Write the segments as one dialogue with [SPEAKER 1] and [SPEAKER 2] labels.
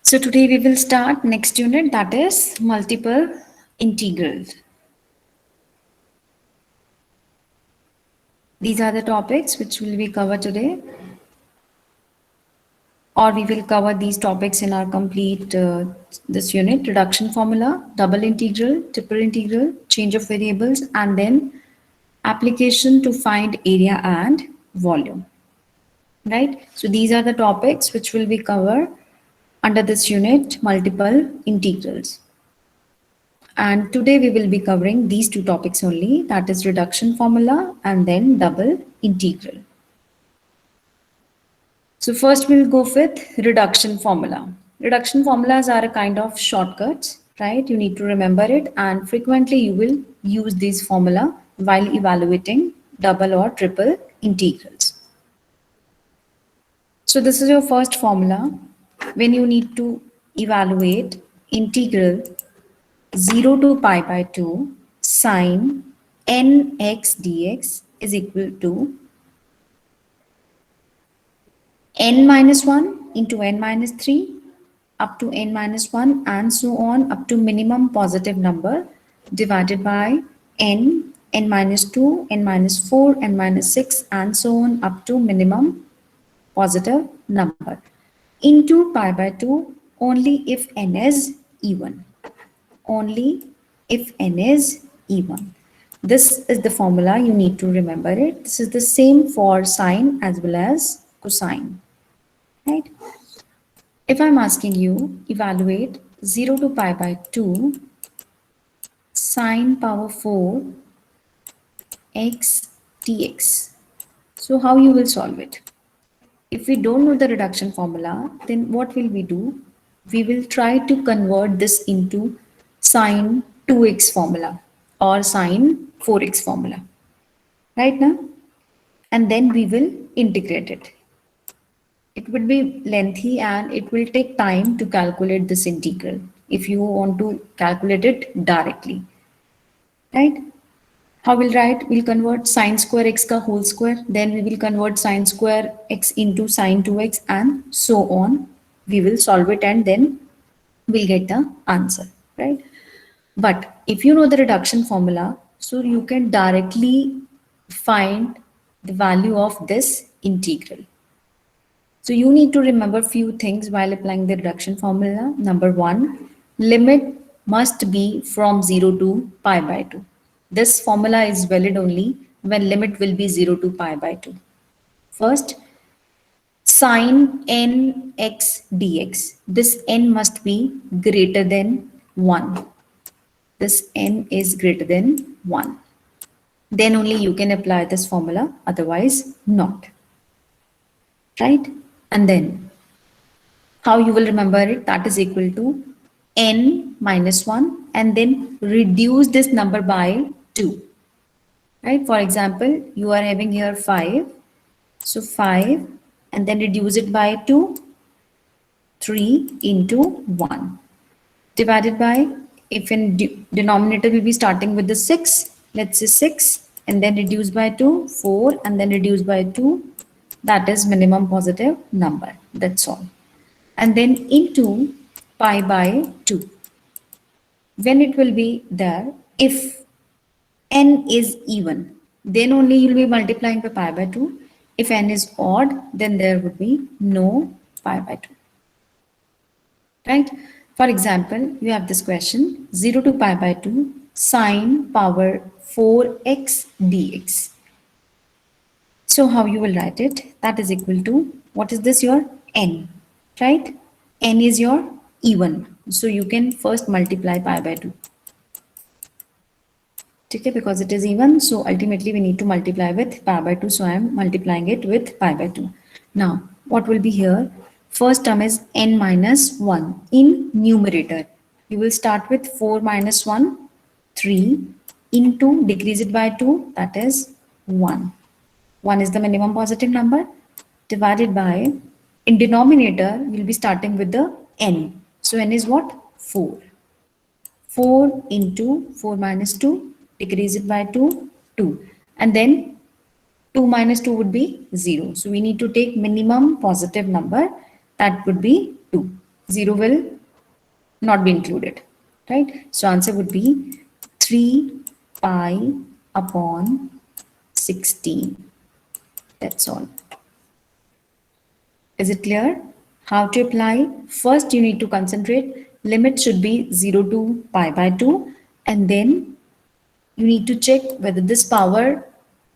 [SPEAKER 1] So today we will start next unit, that is multiple integrals. These are the topics which will be covered today, or we will cover these topics in our complete this unit: reduction formula, double integral, triple integral, change of variables, and then application to find area and volume. Right? So these are the topics which will be covered under this unit, multiple integrals. And today we will be covering these two topics only, that is reduction formula and then double integral. So first we'll go with reduction formula. Reduction formulas are a kind of shortcuts, right? You need to remember it, and frequently you will use these formula while evaluating double or triple integrals. So this is your first formula when you need to evaluate integral 0 to pi by 2 sine nx dx is equal to n minus 1 into n minus 3 up to n minus 1 and so on up to minimum positive number divided by n minus 2, n minus 4, n minus 6 and so on up to minimum positive number into pi by 2 only if n is even. Only if n is even. This is the formula, you need to remember it. This is the same for sine as well as cosine, right? If I'm asking you, evaluate 0 to pi by 2 sine power 4 x dx. So how you will solve it? If we don't know the reduction formula, then what will we do? We will try to convert this into sine 2x formula or sine 4x formula, right now? And then we will integrate it. It would be lengthy and it will take time to calculate this integral if you want to calculate it directly, right? How we'll write? We'll convert sine square x ka whole square, then we will convert sine square x into sine 2x and so on. We will solve it and then we'll get the answer, right? But if you know the reduction formula, so you can directly find the value of this integral. So you need to remember few things while applying the reduction formula. Number one, limit must be from 0 to pi by 2. This formula is valid only when limit will be 0 to pi by 2. First, sine nx dx. This n must be greater than 1. This n is greater than 1. Then only you can apply this formula, otherwise not. Right? And then how you will remember it? That is equal to n minus 1 and then reduce this number by 2. Right? For example, you are having here 5. So 5 and then reduce it by 2, 3 into 1 divided by, if in denominator will be starting with the 6, let's say 6 and then reduce by 2, 4 and then reduce by 2, that is minimum positive number, that's all. And then into pi by 2. When it will be there, if n is even, then only you will be multiplying by pi by 2. If n is odd, then there would be no pi by 2. Right? For example, you have this question, 0 to pi by 2 sine power 4x dx. So how you will write it? That is equal to, what is this? Your n, right? N is your even. So you can first multiply pi by 2. Okay, because it is even, so ultimately we need to multiply with pi by 2. So I am multiplying it with pi by 2. Now, what will be here? First term is n minus 1 in numerator. You will start with 4 minus 1, 3 into, decrease it by 2, that is 1. 1 is the minimum positive number, divided by, in denominator, we'll be starting with the n. So n is what? 4. 4 into 4 minus 2, decrease it by 2, 2. And then 2 minus 2 would be 0. So we need to take minimum positive number, that would be 2. 0 will not be included, right? So answer would be 3 pi upon 16. That's all. Is it clear? How to apply? First, you need to concentrate. Limit should be 0 to pi by 2. And then you need to check whether this power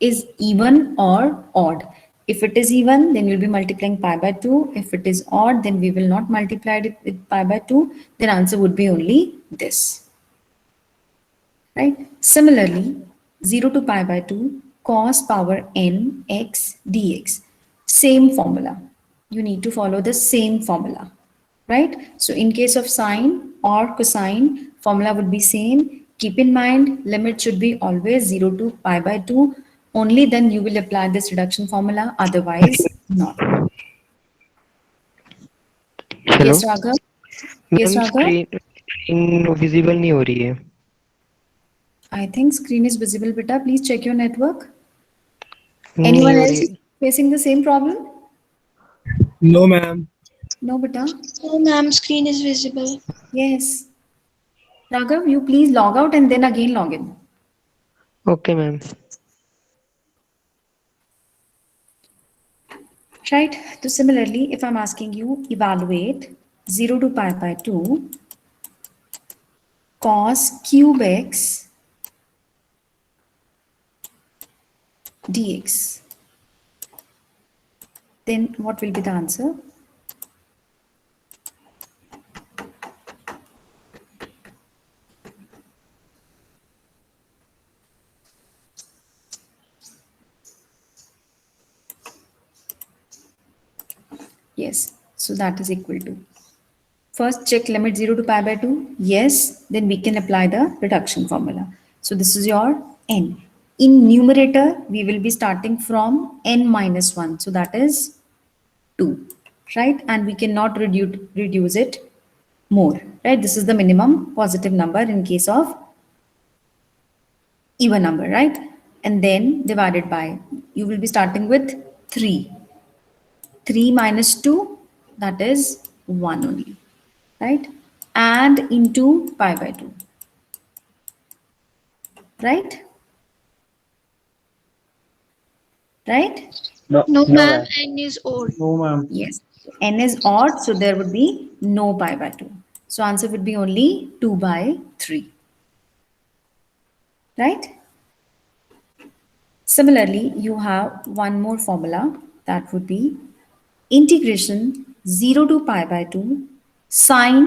[SPEAKER 1] is even or odd. If it is even, then you'll be multiplying pi by 2. If it is odd, then we will not multiply it with pi by 2. Then answer would be only this. Right? Similarly, 0 to pi by 2 cos power n x dx. Same formula. You need to follow the same formula. Right? So in case of sine or cosine, formula would be same. Keep in mind, limit should be always 0 to pi by 2. Only then you will apply this reduction formula, otherwise not.
[SPEAKER 2] Hello
[SPEAKER 1] Yes, Raghav? Yes,
[SPEAKER 2] ma'am
[SPEAKER 1] Raghav?
[SPEAKER 2] Screen visible नहीं हो रही है
[SPEAKER 1] I think screen is visible, beta. Please check your network.
[SPEAKER 2] नहीं
[SPEAKER 1] Anyone
[SPEAKER 2] हो
[SPEAKER 1] else
[SPEAKER 2] रही
[SPEAKER 1] is facing the same problem?
[SPEAKER 3] No, ma'am.
[SPEAKER 1] No, beta.
[SPEAKER 4] No, ma'am, screen is visible.
[SPEAKER 1] Yes. Raghav, you please log out and then again log in.
[SPEAKER 2] Okay ma'am
[SPEAKER 1] Right? So similarly, if I'm asking you evaluate 0 to pi by 2 cos cube x dx, then what will be the answer? Yes. So that is equal to. First check limit 0 to pi by 2. Yes, then we can apply the reduction formula. So this is your n. In numerator, we will be starting from n minus 1. So that is 2, right? And we cannot reduce it more, right? This is the minimum positive number in case of even number, right? And then divided by, you will be starting with 3. 3 minus 2, that is 1 only, right? And into pi by 2, right? Right?
[SPEAKER 3] No,
[SPEAKER 4] No,
[SPEAKER 3] no,
[SPEAKER 4] ma'am,
[SPEAKER 3] ma'am.
[SPEAKER 4] n is odd.
[SPEAKER 3] No, ma'am.
[SPEAKER 1] Yes. N is odd, so there would be no pi by 2. So answer would be only 2 by 3, right? Similarly, you have one more formula that would be integration 0 to pi by 2 sine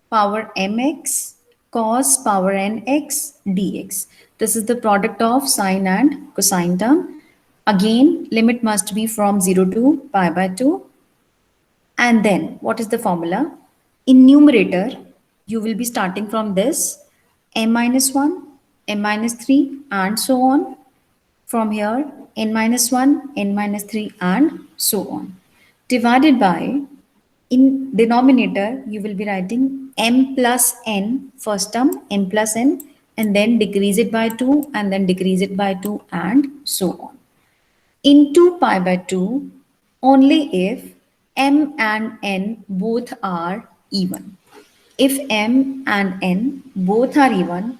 [SPEAKER 1] power mx cos power nx dx. This is the product of sine and cosine term. Again, limit must be from 0 to pi by 2. And then what is the formula? In numerator, you will be starting from this m minus 1, m minus 3 and so on. From here, n minus 1, n minus 3 and so on. Divided by, in denominator, you will be writing m plus n, first term, m plus n, and then decrease it by 2 and then decrease it by 2 and so on. Into pi by 2 only if m and n both are even. If m and n both are even,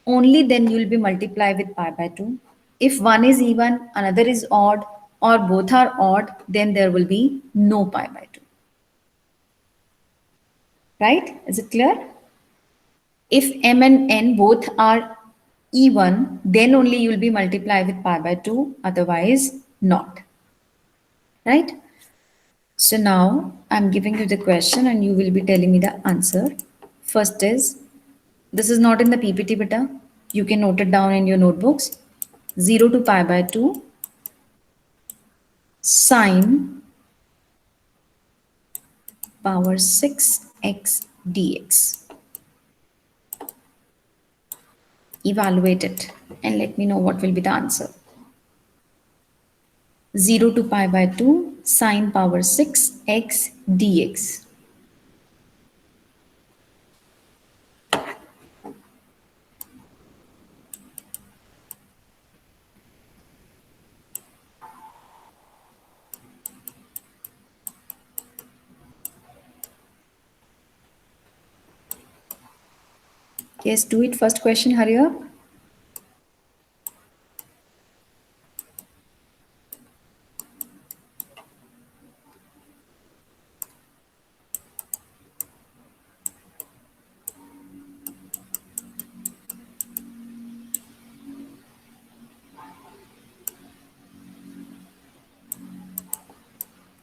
[SPEAKER 1] only then you will be multiply with pi by 2. If one is even, another is odd, or both are odd, then there will be no pi by 2. Right? Is it clear? If m and n both are even, then only you will be multiply with pi by 2, otherwise not. Right? So now I'm giving you the question and you will be telling me the answer. First is, this is not in the PPT beta. You can note it down in your notebooks. 0 to pi by 2 sine power 6x dx. Evaluate it and let me know what will be the answer. 0 to pi by 2 sine power 6x dx. Yes, do it. First question, hurry up.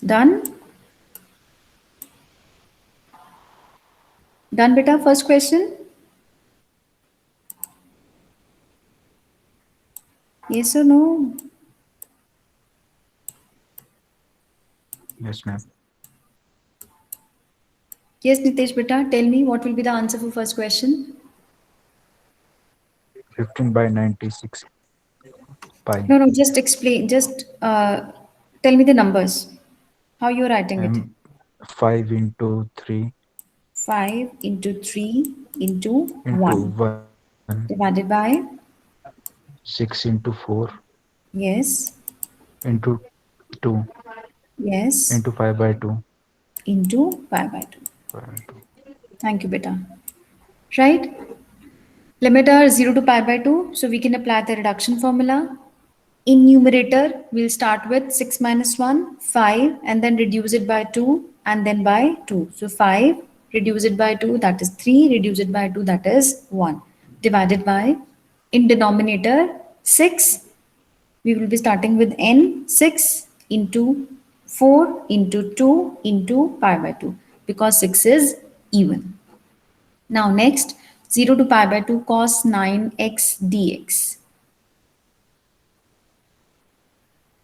[SPEAKER 1] Done? Done, beta? First question? Yes or no?
[SPEAKER 5] Yes, ma'am.
[SPEAKER 1] Yes, Nitesh, beta, tell me what will be the answer for first question?
[SPEAKER 5] 15 by 96 pi.
[SPEAKER 1] No, no, just explain, just tell me the numbers. How you're writing it?
[SPEAKER 5] And 5 into 3
[SPEAKER 1] 5 into 3 into
[SPEAKER 5] into
[SPEAKER 1] 1
[SPEAKER 5] 1,
[SPEAKER 1] divided by,
[SPEAKER 5] 6 into 4
[SPEAKER 1] yes,
[SPEAKER 5] into 2
[SPEAKER 1] yes,
[SPEAKER 5] into 5 by 2.
[SPEAKER 1] into pi by 2.
[SPEAKER 5] 5 by 2.
[SPEAKER 1] Thank you, beta. Right? Limit are 0 to pi by 2, so we can apply the reduction formula. In numerator, we'll start with 6 minus 1, 5, and then reduce it by 2, and then by 2. So 5, reduce it by 2, that is 3, reduce it by 2, that is 1. Divided by, in denominator, 6, we will be starting with n, 6 into 4 into 2 into pi by 2, because 6 is even. Now next, 0 to pi by 2 cos 9x dx.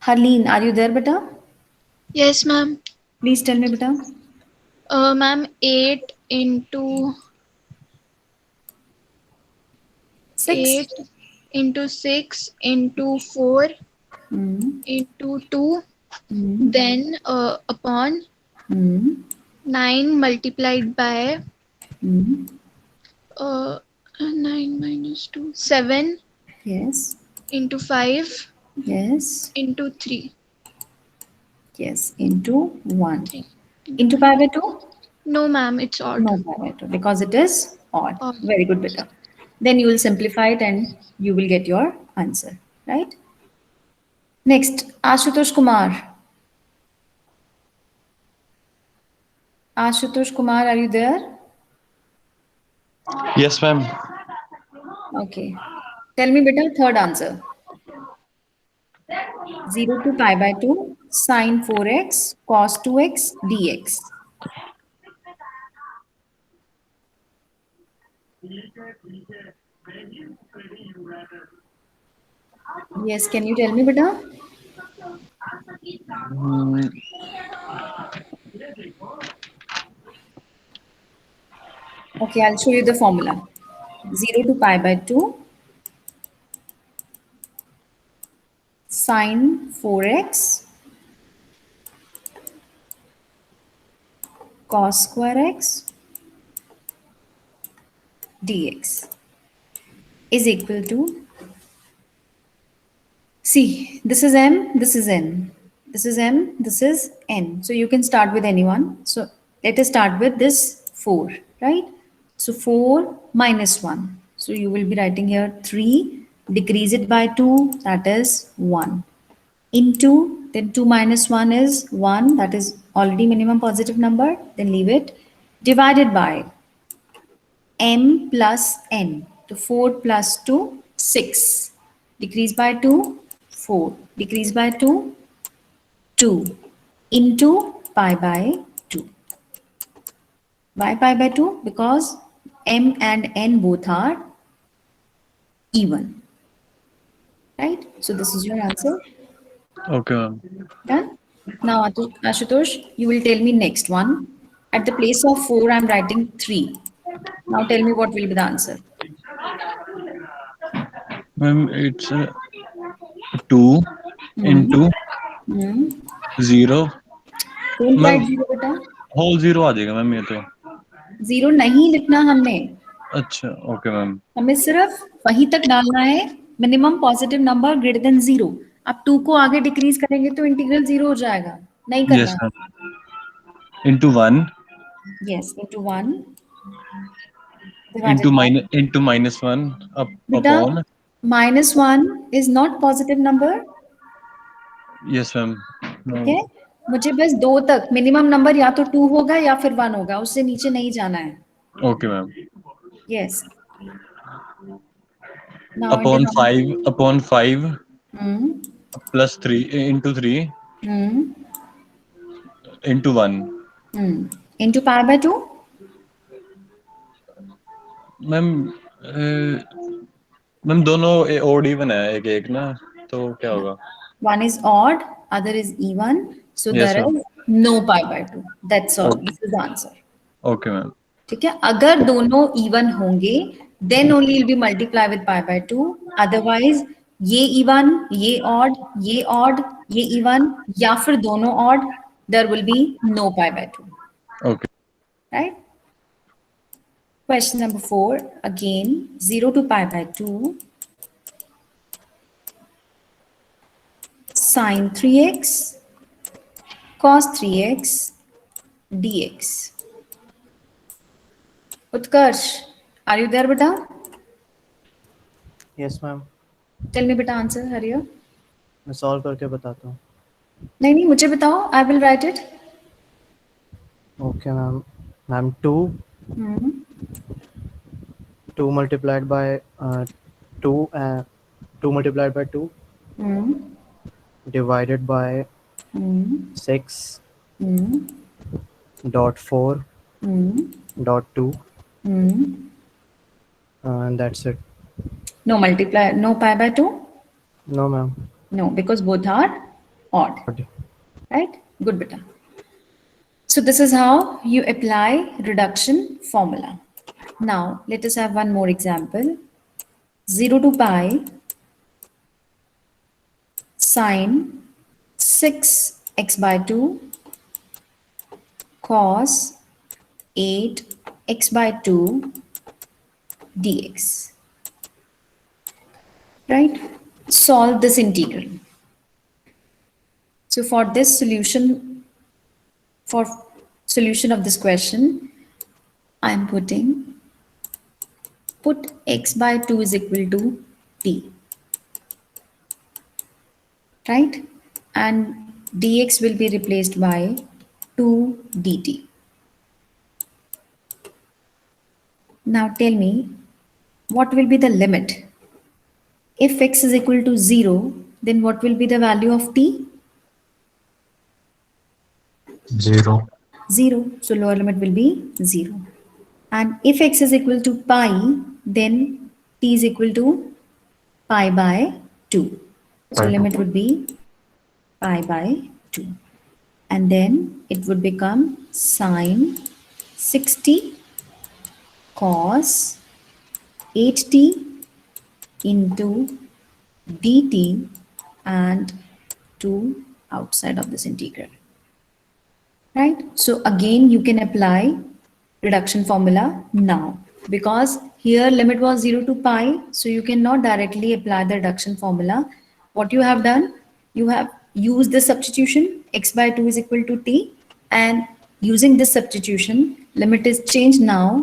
[SPEAKER 1] Harleen, are you there, beta?
[SPEAKER 4] Yes, ma'am.
[SPEAKER 1] Please tell me, beta.
[SPEAKER 4] Ma'am, 8 into
[SPEAKER 1] 6.
[SPEAKER 4] 8 into 6 into 4
[SPEAKER 1] Hmm.
[SPEAKER 4] into 2,
[SPEAKER 1] Hmm.
[SPEAKER 4] then upon
[SPEAKER 1] Hmm.
[SPEAKER 4] 9 multiplied by
[SPEAKER 1] Hmm.
[SPEAKER 4] uh, 9 minus 2, 7
[SPEAKER 1] Yes.
[SPEAKER 4] into 5
[SPEAKER 1] Yes.
[SPEAKER 4] into 3.
[SPEAKER 1] Yes. Into 1.
[SPEAKER 4] 3 into
[SPEAKER 1] Into
[SPEAKER 4] 5.
[SPEAKER 1] pi by 2?
[SPEAKER 4] No, ma'am, it's odd.
[SPEAKER 1] No pi by 2 because it is odd.
[SPEAKER 4] Odd.
[SPEAKER 1] Very good, beta. Then you will simplify it and you will get your answer. Right? Next, Ashutosh Kumar. Ashutosh Kumar, are you there?
[SPEAKER 6] Yes, ma'am.
[SPEAKER 1] Okay. Tell me, beta, third answer. 0 to pi by 2 sine 4x cos 2x dx. Yes, can you tell me, beta?
[SPEAKER 6] Mm,
[SPEAKER 1] Okay, I'll show you the formula. 0 to pi by 2 sine 4x cos square x dx is equal to, see, this is m, this is n. This is m, this is n. So you can start with anyone. So let us start with this 4, right? So 4 minus 1. So you will be writing here 3, decrease it by 2, that is 1. Into, then 2 minus 1 is 1, that is already minimum positive number, then leave it. Divided by m plus n. So 4 plus 2, 6. Decrease by 2, 4. Decrease by 2, 2. Into pi by 2. Why pi by 2? Because m and n both are even. Right? So this is your answer.
[SPEAKER 6] okay, ma'am.
[SPEAKER 1] Done? Now, Ashutosh, you will tell me next one. At the place of 4, I'm writing 3. Now tell me what will be the answer.
[SPEAKER 6] Ma'am, it's 2
[SPEAKER 1] Hmm.
[SPEAKER 6] into
[SPEAKER 1] Hmm.
[SPEAKER 6] 0.
[SPEAKER 1] Don't
[SPEAKER 6] मैं
[SPEAKER 1] write 0 beta.
[SPEAKER 6] Whole 0 आ जाएगा ma'am ये तो.
[SPEAKER 1] 0 नहीं लिखना हमने.
[SPEAKER 6] अच्छा, okay ma'am.
[SPEAKER 1] हमें सिर्फ वहीं तक डालना है. Minimum positive number greater than 0. आप 2 को आगे डिक्रीज करेंगे तो इंटीग्रल 0 हो जाएगा. नहीं
[SPEAKER 6] यस
[SPEAKER 1] करना.
[SPEAKER 6] Ma'am. into 1
[SPEAKER 1] Yes, into 1. divided by,
[SPEAKER 6] into -1
[SPEAKER 1] beta,
[SPEAKER 6] upon.
[SPEAKER 1] -1 is not positive number.
[SPEAKER 6] Yes ma'am.
[SPEAKER 1] ठीक
[SPEAKER 6] No.
[SPEAKER 1] है, मुझे बस 2 तक मिनिमम नंबर या तो 2 होगा या फिर 1 होगा, उससे नीचे नहीं जाना है.
[SPEAKER 6] Okay ma'am.
[SPEAKER 1] Yes. Now it is
[SPEAKER 6] Upon
[SPEAKER 1] on.
[SPEAKER 6] 5
[SPEAKER 1] Hmm.
[SPEAKER 6] plus 3 into 3
[SPEAKER 1] Hmm.
[SPEAKER 6] into 1.
[SPEAKER 1] Hmm. Into pi by 2.
[SPEAKER 6] Ma'am ma'am दोनों ओड इवन है, एक एक ना, तो क्या होगा?
[SPEAKER 1] One is odd, other is even. So
[SPEAKER 6] yes
[SPEAKER 1] there
[SPEAKER 6] ma'am.
[SPEAKER 1] is no pi by 2. That's all.
[SPEAKER 6] Okay.
[SPEAKER 1] This is the answer.
[SPEAKER 6] Okay ma'am.
[SPEAKER 1] ठीक है, अगर दोनों इवन होंगे then only will be multiply with pi by 2. Otherwise ये even, ये odd, ये even या फिर दोनों odd, there will be no pi by 2.
[SPEAKER 6] Okay.
[SPEAKER 1] Right? Question number 4, again 0 to pi by 2, sine 3x, cos 3x, dx. Utkarsh, are you there, beta?
[SPEAKER 7] Yes ma'am,
[SPEAKER 1] Tell me, beta, answer. Hurry up.
[SPEAKER 7] मैं solve करके बताता हूँ.
[SPEAKER 1] नहीं नहीं, मुझे बताओ. I will write it.
[SPEAKER 7] Okay ma'am. Ma'am 2
[SPEAKER 1] Hmm.
[SPEAKER 7] 2 multiplied by 2 2 multiplied by 2
[SPEAKER 1] Hmm.
[SPEAKER 7] divided by
[SPEAKER 1] Hmm.
[SPEAKER 7] 6
[SPEAKER 1] Hmm.
[SPEAKER 7] dot 4
[SPEAKER 1] Hmm.
[SPEAKER 7] dot 2
[SPEAKER 1] Hmm.
[SPEAKER 7] and that's it.
[SPEAKER 1] No multiply. No pi by 2.
[SPEAKER 7] No ma'am.
[SPEAKER 1] No, because both are odd. Right? Good, beta. So this is how you apply reduction formula. Now let us have one more example. 0 to pi sine 6x by 2 cos 8x by 2 dx. Right? Solve this integral. So for solution of this question, I am put x by 2 is equal to t, right? And dx will be replaced by 2 dt. Now tell me, what will be the limit? If x is equal to 0, then what will be the value of t?
[SPEAKER 5] 0.
[SPEAKER 1] 0. So lower limit will be 0. And if x is equal to pi, then t is equal to pi by 2. So
[SPEAKER 5] By 2.
[SPEAKER 1] limit would be pi by 2. And then it would become sine 60 cos 8t into dt and 2 outside of this integral. Right? So again, you can apply reduction formula now because here limit was 0 to pi. So you cannot directly apply the reduction formula. What you have done, you have used the substitution x by 2 is equal to t, and using this substitution, limit is changed now.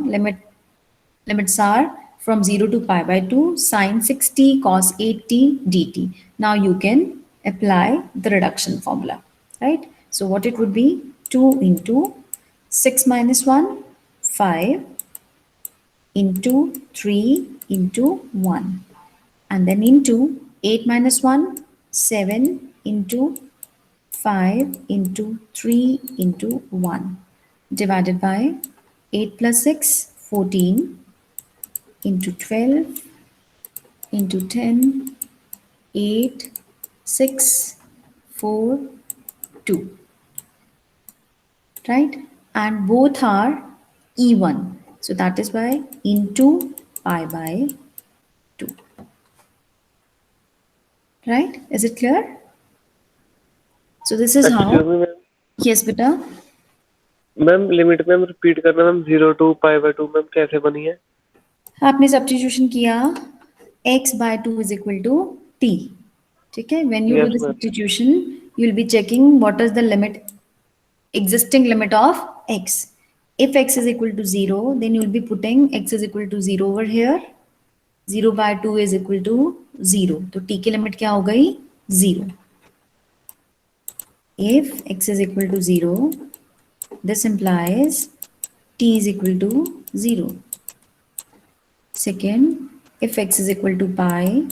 [SPEAKER 1] Limits are from 0 to pi by 2 sine 60 cos 8t dt. Now you can apply the reduction formula, right? So what it would be, 2 into 6 minus 1, 5 into 3 into 1, and then into 8 minus 1, 7 into 5 into 3 into 1, divided by 8 plus 6, 14 into 12 into 10, 8, 6, 4, 2, right? And both are even. So that is why into pi by 2. Right? Is it clear? So this is how.
[SPEAKER 8] Excuse me, ma'am.
[SPEAKER 1] Yes, beta.
[SPEAKER 8] Ma'am limit ma'am repeat करना ma'am 0 to pi by 2 ma'am कैसे बनी है?
[SPEAKER 1] आपने substitution किया x by 2 is equal to t. ठीक है? When you do
[SPEAKER 8] Yes,
[SPEAKER 1] the
[SPEAKER 8] ma'am.
[SPEAKER 1] substitution, you will be checking what is the limit, existing limit of x. If x is equal to 0, then you will be putting x is equal to 0 over here. 0 by 2 is equal to 0. तो t की limit क्या हो गई? 0. If x is equal to 0, this implies t is equal to 0. Second, if x is equal to pi,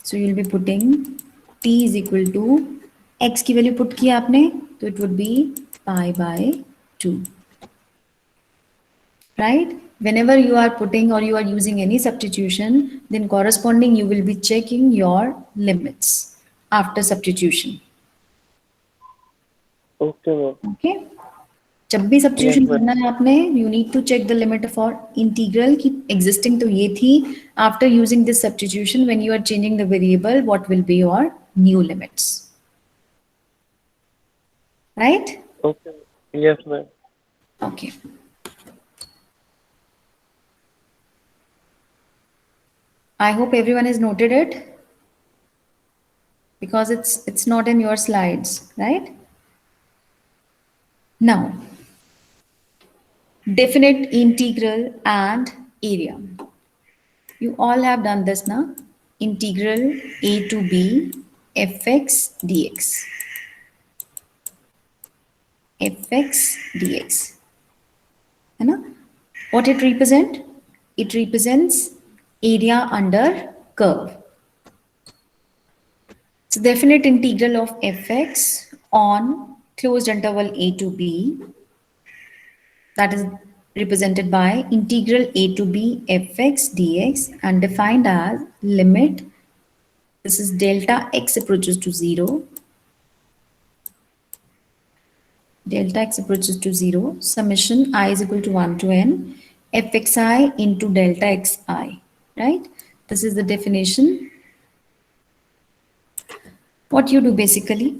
[SPEAKER 1] so you'll be putting t is equal to x की value put किया आपने, तो it would be pi by 2. Right? Whenever you are putting or you are using any substitution, then corresponding you will be checking your limits after substitution.
[SPEAKER 8] Okay, ma'am.
[SPEAKER 1] Okay? जब भी substitution
[SPEAKER 8] Yes, ma'am.
[SPEAKER 1] करना है आपने, you need to check the limit for integral की existing तो ये थी. After using this substitution, when you are changing the variable, what will be your new limits? Right?
[SPEAKER 8] Okay. Yes, ma'am.
[SPEAKER 1] Okay. I hope everyone has noted it because it's not in your slides, right? Now, definite integral and area. You all have done this now. Integral a to b fx dx. fx dx. है ना? What it represent? It represents area under curve. So definite integral of fx on closed interval a to b, that is represented by integral a to b fx dx and defined as limit, this is delta x approaches to 0, delta x approaches to 0, summation I is equal to 1 to n fxi into delta xi, right? This is the definition. What you do basically,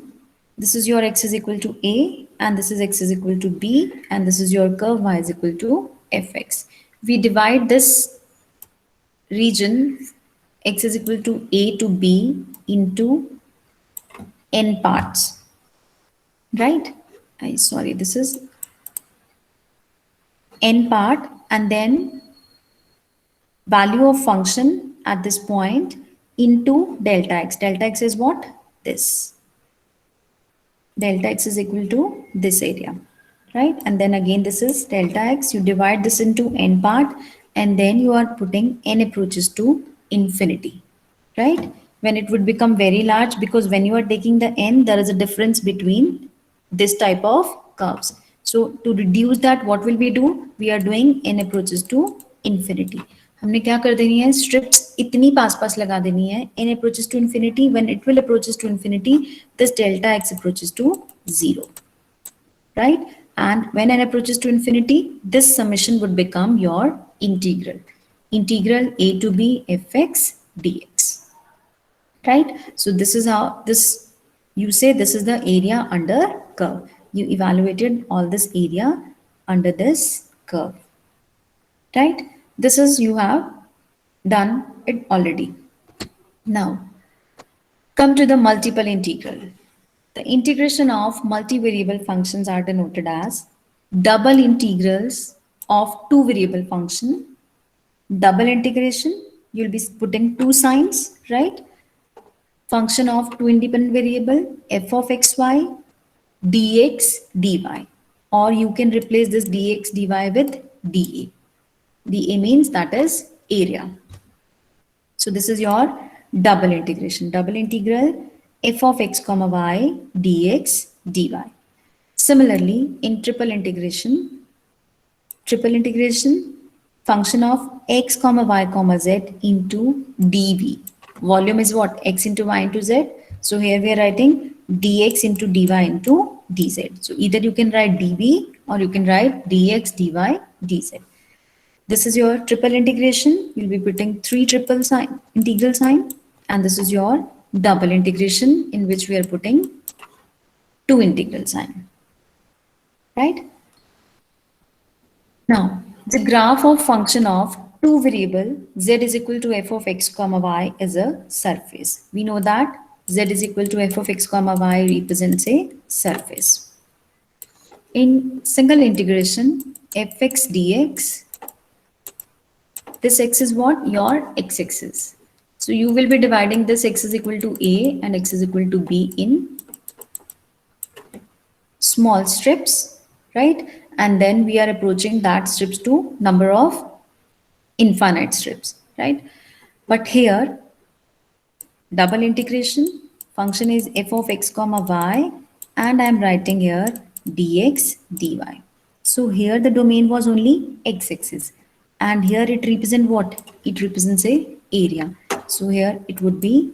[SPEAKER 1] this is your x is equal to a and this is x is equal to b and this is your curve y is equal to fx. We divide this region x is equal to a to b into n parts, right? Sorry, this is n part and then value of function at this point into delta x. Delta x is what? This. Delta x is equal to this area, right? And then again this is delta x. You divide this into n part and then you are putting n approaches to infinity, right? When it would become very large, because when you are taking the n, there is a difference between this type of curves. So to reduce that, what will we do? We are doing n approaches to infinity. हमने क्या कर देनी है? Strips इतनी पास लगा देनी है. n approaches to infinity. When it will approaches to infinity, this delta x approaches to 0, right? And when n approaches to infinity, this summation would become your integral. Integral a to b fx dx, right? So this is how this, you say this is the area under curve. You evaluated all this area under this curve, right? This is, you have done it already. Now, come to the multiple integral. The integration of multivariable functions are denoted as double integrals of two variable function. Double integration, you'll be putting two signs, right? Function of two independent variable f of xy dx dy, or you can replace this dx dy with dA. dA means that is area. So this is your double integration. Double integral f of x comma y dx dy. Similarly, in triple integration function of x comma y comma z into dv. Volume is what? X into y into z. So here we are writing dx into dy into dz. So either you can write dv or you can write dx dy dz. This is your triple integration. You'll be putting three triple sign, integral sign, and this is your double integration in which we are putting two integral sign, right? Now, the graph of function of two variable z is equal to f of x comma y is a surface. We know that z is equal to f of x comma y represents a surface. In single integration, fx dx, this x is what? Your x-axis. So you will be dividing this x is equal to a and x is equal to b in small strips, right? And then we are approaching that strips to number of infinite strips, right? But here, double integration function is f of x comma y, and I am writing here dx dy. So here the domain was only x-axis, and here it represents what? It represents a area. So here it would be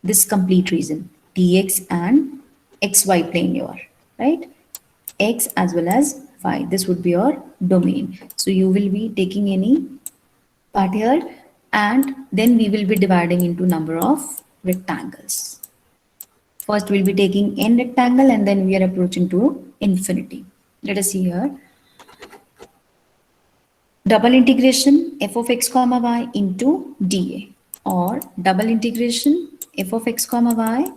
[SPEAKER 1] this complete region, dx and xy plane your, right? X as well as y. This would be your domain. So you will be taking any part here, and then we will be dividing into number of rectangles. First we'll be taking n rectangle and then we are approaching to infinity. Let us see here. Double integration f of x comma y into dA, or double integration f of x comma y,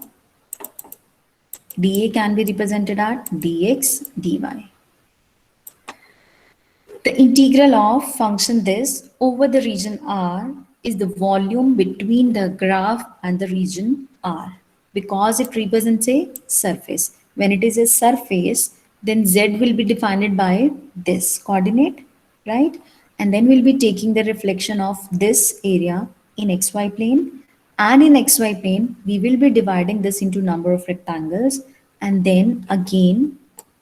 [SPEAKER 1] dA can be represented at dx dy. The integral of function this over the region R is the volume between the graph and the region R, because it represents a surface. When it is a surface, then Z will be defined by this coordinate, right? And then we'll be taking the reflection of this area in XY plane, and in XY plane, we will be dividing this into number of rectangles, and then again,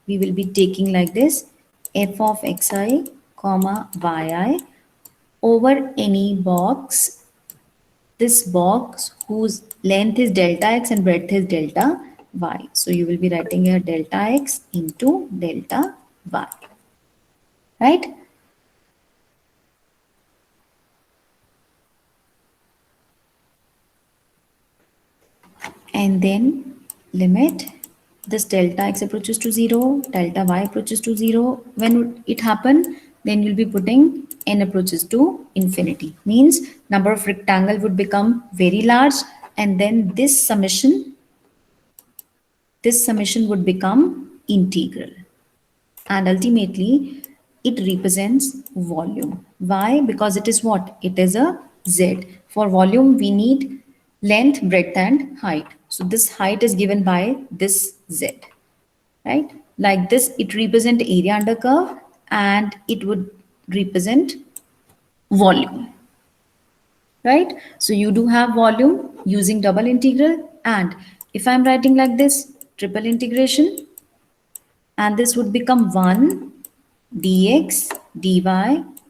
[SPEAKER 1] we will be taking like this f of xi comma yi over any box, this box whose length is delta x and breadth is delta y. So you will be writing here delta x into delta y, right? And then limit this delta x approaches to 0, delta y approaches to 0. When it happen, then you'll be putting n approaches to infinity. Means number of rectangle would become very large, and then this summation would become integral. And ultimately, it represents volume. Why? Because it is what? It is a z. For volume, we need length, breadth, and height. So this height is given by this z, right? Like this, it represents area under curve, and it would represent volume, right? So you do have volume using double integral, and if I'm writing like this, triple integration, and this would become 1 dx dy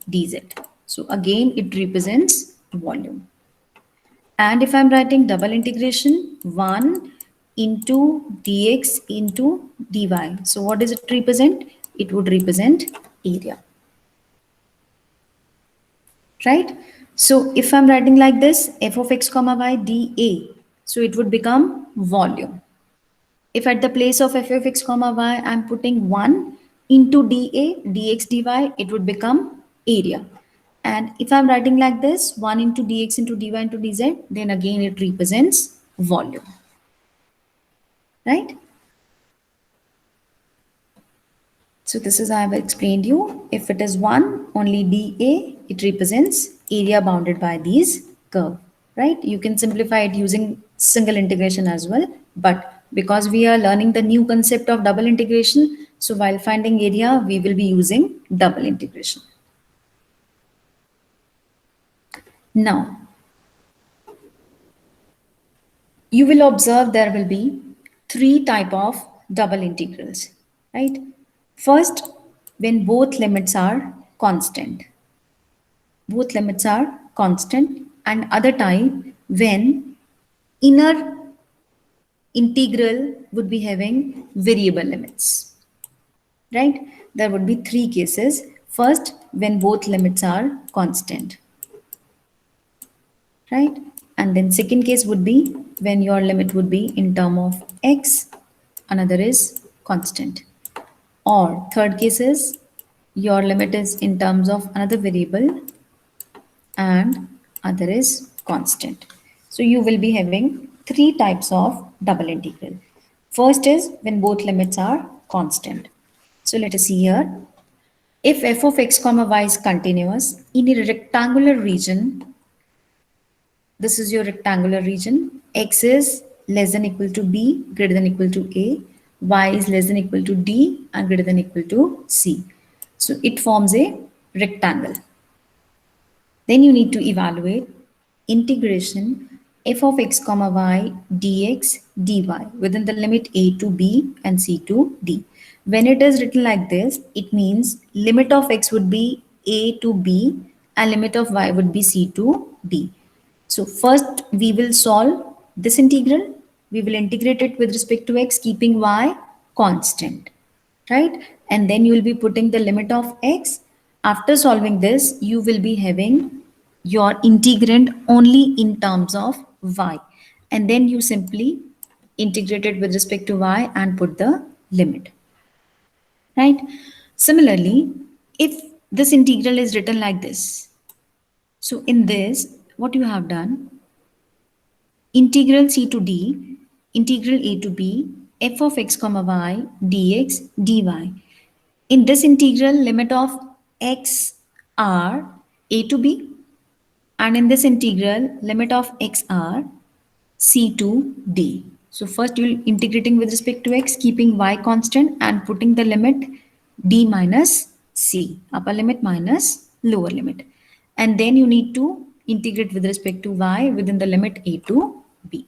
[SPEAKER 1] dz. So again, it represents volume. And if I'm writing double integration, 1 into dx into dy. So what does it represent? It would represent area, right? So if I'm writing like this, f of x comma y dA, so it would become volume. If at the place of f of x comma y, I'm putting 1 into dA, dx dy, it would become area. And if I'm writing like this, 1 into dx into dy into dz, then again it represents volume, right? So this is how I have explained you. If it is 1, only dA, it represents area bounded by these curve, right? You can simplify it using single integration as well. But because we are learning the new concept of double integration, so while finding area, we will be using double integration. Now, you will observe there will be 3 type of double integrals, right? First, when both limits are constant. Both limits are constant, and other type when inner integral would be having variable limits, right? There would be 3 cases. First, when both limits are constant, right? And then second case would be when your limit would be in term of x, another is constant. Or third case is your limit is in terms of another variable and other is constant. So you will be having 3 types of double integral. First is when both limits are constant. So let us see here. If f of x comma y is continuous in a rectangular region, this is your rectangular region, x is less than equal to b, greater than equal to a, y is less than equal to d and greater than equal to c. So it forms a rectangle. Then you need to evaluate integration f of x comma y dx dy within the limit a to b and c to d. When it is written like this, it means limit of x would be a to b and limit of y would be c to d. So first we will solve this integral. We will integrate it with respect to x, keeping y constant, right? And then you will be putting the limit of x. After solving this, you will be having your integrand only in terms of y. And then you simply integrate it with respect to y and put the limit, right? Similarly, if this integral is written like this, so in this, what you have done, integral c to d, integral a to b, f of x comma y dx dy. In this integral, limit of x are a to b, and in this integral, limit of x are c to d. So first you will integrating with respect to x, keeping y constant and putting the limit d minus c, upper limit minus lower limit. And then you need to integrate with respect to y within the limit a to b,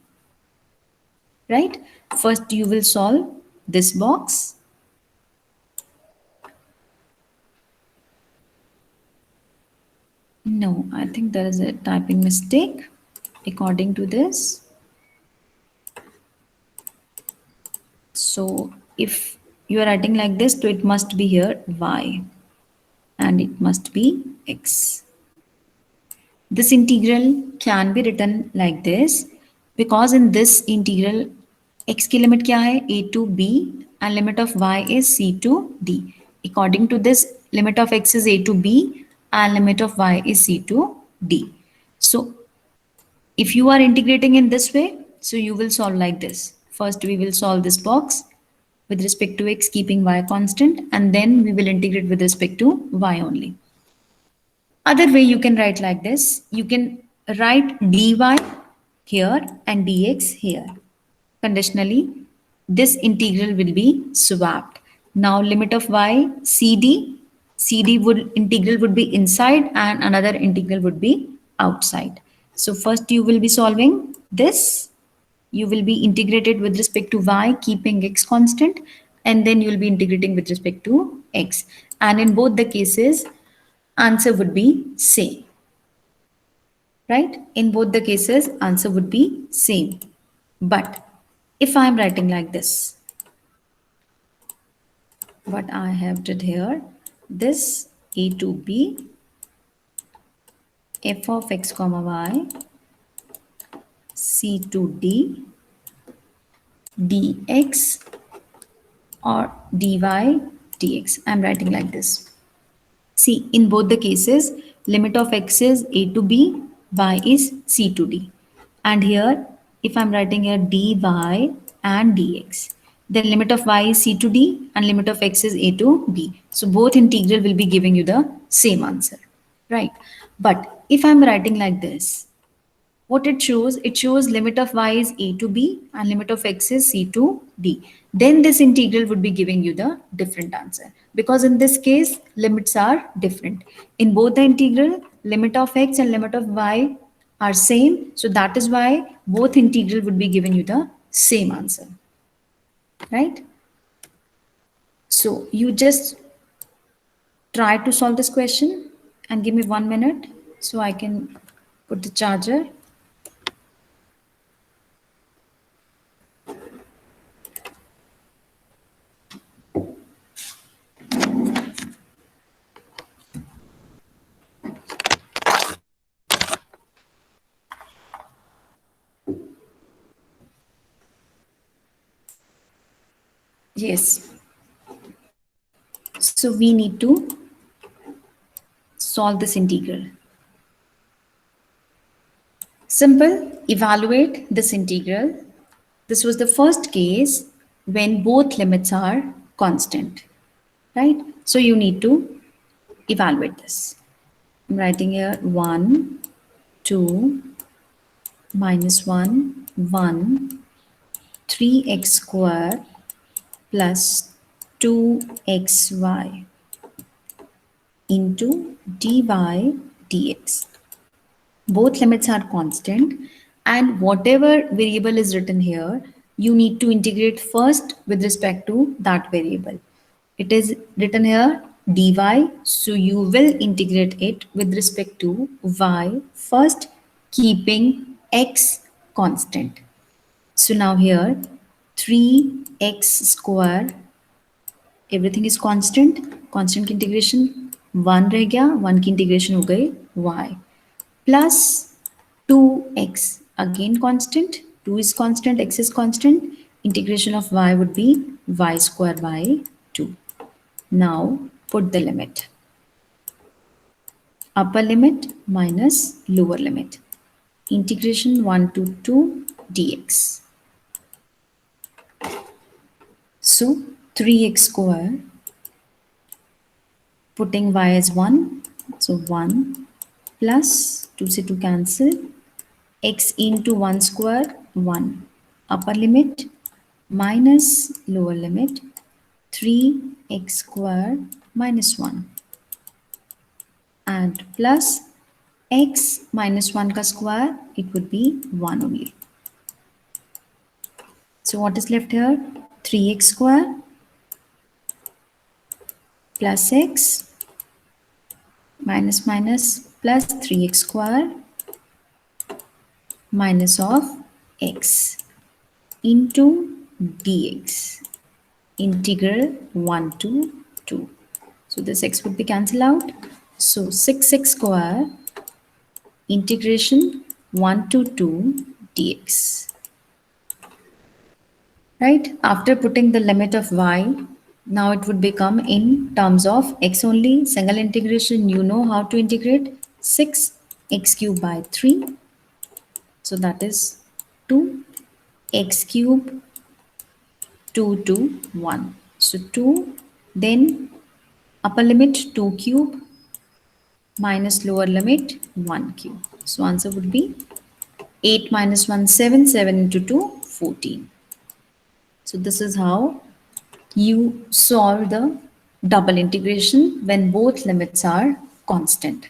[SPEAKER 1] right? First you will solve this box. No, I think there is a typing mistake according to this. So if you are writing like this, so it must be here y and it must be x. This integral can be written like this because in this integral x की limit क्या है, a to b and limit of y is c to d. According to this, limit of x is a to b and limit of y is c to d. So if you are integrating in this way, so you will solve like this. First we will solve this box with respect to x, keeping y constant, and then we will integrate with respect to y only. Other way you can write like this. You can write dy here and dx here. Conditionally, this integral will be swapped. Now limit of y cd would integral would be inside and another integral would be outside. So first you will be solving this. You will be integrated with respect to y, keeping x constant, and then you will be integrating with respect to x. And in both the cases, answer would be same, right? In both the cases, answer would be same. But if I am writing like this, what I have did here, this a to b, f of x comma y, c to d, dx or dy dx. I'm writing like this. See, in both the cases, limit of x is a to b, y is c to d. And here, if I'm writing here dy and dx, then limit of y is c to d and limit of x is a to b. So both integral will be giving you the same answer, right? But if I'm writing like this, what it shows limit of y is a to b and limit of x is c to d. Then this integral would be giving you the different answer, because in this case limits are different. In both the integral, limit of x and limit of y are same, so that is why both integral would be giving you the same answer, right? So you just try to solve this question and give me 1 minute so I can put the charger. Yes. So we need to solve this integral. Simple, evaluate this integral. This was the first case when both limits are constant, right? So you need to evaluate this. I'm writing here 1, 2, minus 1, 1, 3x square plus 2xy into dy dx. Both limits are constant, and whatever variable is written here, you need to integrate first with respect to that variable. It is written here dy, so you will integrate it with respect to y first, keeping x constant. So now here 3x square, everything is constant, constant की integration 1 रह गया, 1 की integration हो गई y plus 2x, again constant, 2 is constant, x is constant, integration of y would be y square by 2. Now put the limit, upper limit minus lower limit, integration 1 to 2 dx. So 3x square, putting y as 1, so 1 plus 2 से 2 cancel, x into 1 square 1, upper limit minus lower limit 3x square minus 1, and plus x minus 1 ka square, it would be 1 only. So what is left here? 3x square plus x minus minus plus 3x square minus of x into dx, integral 1 to 2. So this x would be cancelled out. So 6x square integration 1 to 2 dx. Right? After putting the limit of y, now it would become in terms of x only. Single integration, you know how to integrate 6x cube by 3. So that is 2x cube 2 to 1. So 2, then upper limit 2 cube minus lower limit 1 cube. So answer would be 8 minus 1, 7, 7 into 2, 14. So this is how you solve the double integration when both limits are constant.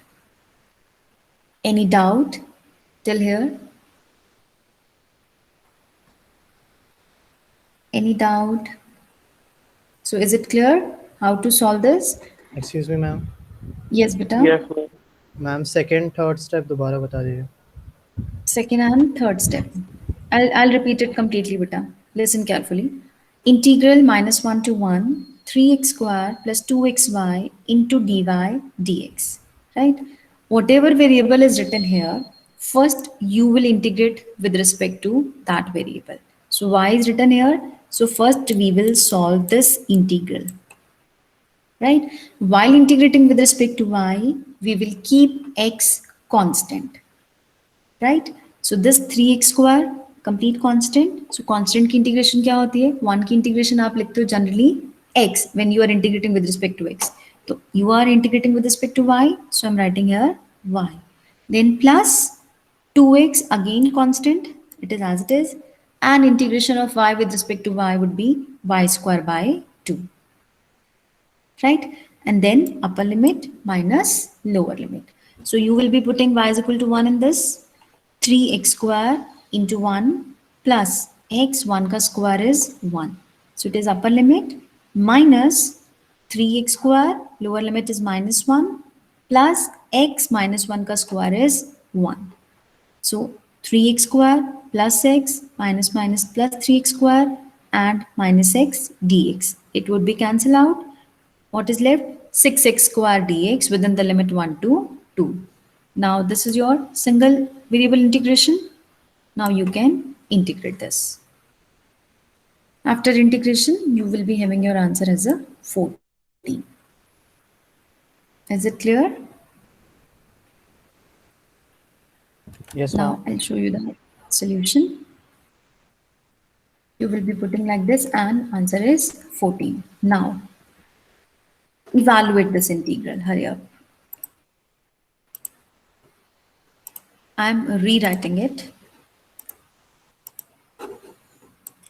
[SPEAKER 1] Any doubt till here? Any doubt? So is it clear how to solve this?
[SPEAKER 7] Excuse me, ma'am.
[SPEAKER 1] Yes, beta.
[SPEAKER 8] Yes, ma'am.
[SPEAKER 7] Ma'am, second, third step दोबारा बता दीजिए.
[SPEAKER 1] Second and third step. I'll repeat it completely, beta. Listen carefully. Integral minus 1 to 1, 3x square plus 2xy into dy dx. Right? Whatever variable is written here, first you will integrate with respect to that variable. So y is written here. So first we will solve this integral. Right? While integrating with respect to y, we will keep x constant. Right? So this 3x square complete constant. So constant की integration क्या होती है? 1 की integration आप लिखते हो generally x when you are integrating with respect to x. So you are integrating with respect to y. So I'm writing here y. Then plus 2x again constant. It is as it is. And integration of y with respect to y would be y square by 2. Right? And then upper limit minus lower limit. So you will be putting y is equal to 1 in this. 3x square into 1 plus x 1 ka square is 1. So it is upper limit minus 3x square, lower limit is minus 1 plus x minus 1 ka square is 1. So 3x square plus x minus minus plus 3x square and minus x dx. It would be cancelled out. What is left? 6x square dx within the limit 1 to 2. Now this is your single variable integration. Now you can integrate this. After integration, you will be having your answer as a 14. Is it clear?
[SPEAKER 7] Yes,
[SPEAKER 1] Now
[SPEAKER 7] ma'am.
[SPEAKER 1] I'll show you the solution. You will be putting like this and answer is 14. Now, evaluate this integral. Hurry up. I'm rewriting it.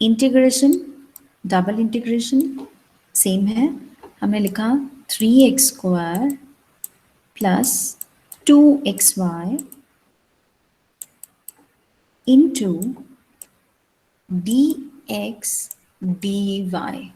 [SPEAKER 1] Integration double integration same है हमने लिखा 3x² plus 2xy into dx dy,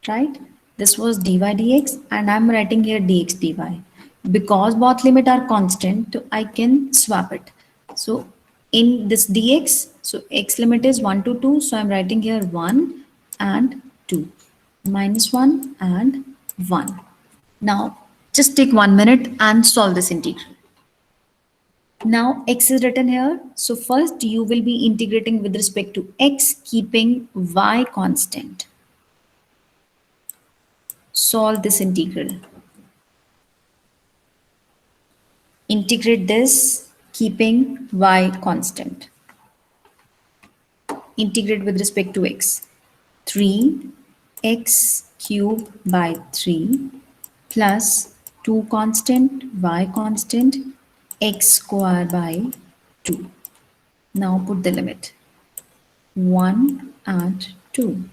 [SPEAKER 1] right? This was dy dx and I'm writing here dx dy. Because both limit are constant, I can swap it. So in this dx, so x limit is 1 to 2, so I'm writing here 1 and 2, minus 1 and 1. Now just take 1 minute and solve this integral. Now x is written here. So first you will be integrating with respect to x, keeping y constant. Solve this integral. Integrate this, keeping y constant. Integrate with respect to x. 3x cube by 3 plus 2 constant, y constant, x square by 2. Now put the limit. 1 and 2.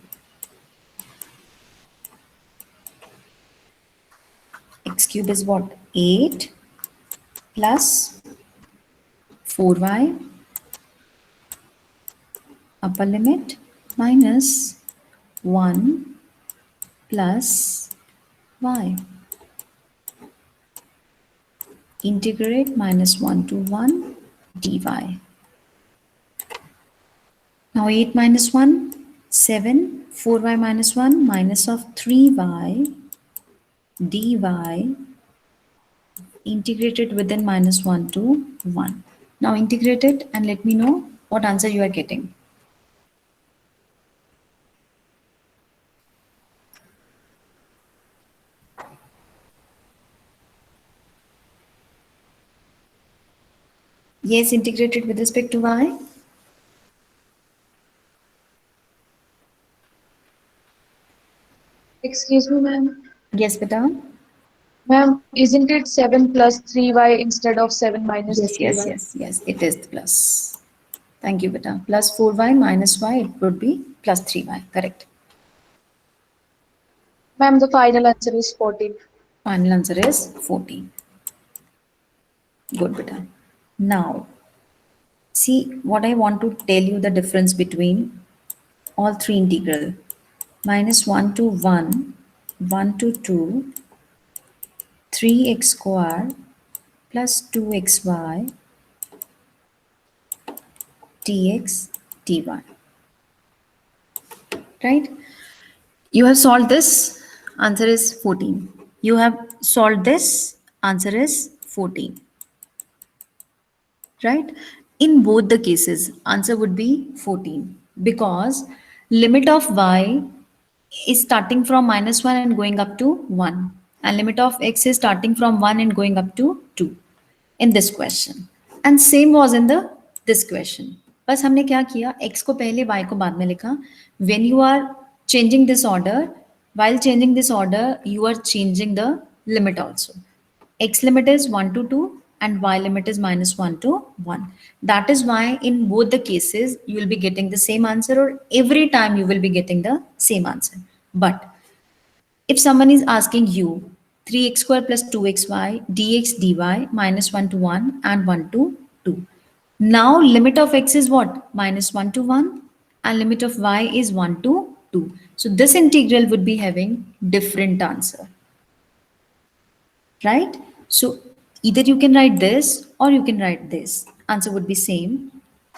[SPEAKER 1] X cube is what? 8 plus 4y upper limit minus 1 plus y. Integrate minus 1 to 1 dy. Now 8 minus 1, 7, 4y minus 1 minus of 3y dy integrated within minus 1 to 1. Now integrate it and let me know what answer you are getting. Yes, integrated with respect to y.
[SPEAKER 9] Excuse me, ma'am.
[SPEAKER 1] Yes, beta.
[SPEAKER 9] Ma'am, isn't it 7 plus 3y instead of 7 minus
[SPEAKER 1] Yes,
[SPEAKER 9] 3y?
[SPEAKER 1] yes, it is plus. Thank you, beta. Plus 4y minus y, it would be plus 3y, correct.
[SPEAKER 9] Ma'am, the final answer is 14.
[SPEAKER 1] Final answer is 14. Good, beta. Now, see what I want to tell you the difference between all three integral. Minus 1 to 1, 1 to 2, 3x square plus 2xy dx dy. Right? You have solved this, answer is 14. You have solved this, answer is 14. Right? In both the cases, answer would be 14 because limit of y is starting from minus 1 and going up to 1 and limit of x is starting from 1 and going up to 2 in this question. And same was in the this question. बस हमने क्या किया x को पहले y को बाद में लिखा. When you are changing this order, while changing this order, you are changing the limit also. X limit is 1 to 2 and y limit is minus 1 to 1. That is why in both the cases, you will be getting the same answer or every time you will be getting the same answer. But if someone is asking you 3x square plus 2xy dx dy minus 1 to 1 and 1 to 2. Now limit of x is what? Minus 1 to 1 and limit of y is 1 to 2. So this integral would be having different answer. Right? So either you can write this or you can write this. Answer would be same.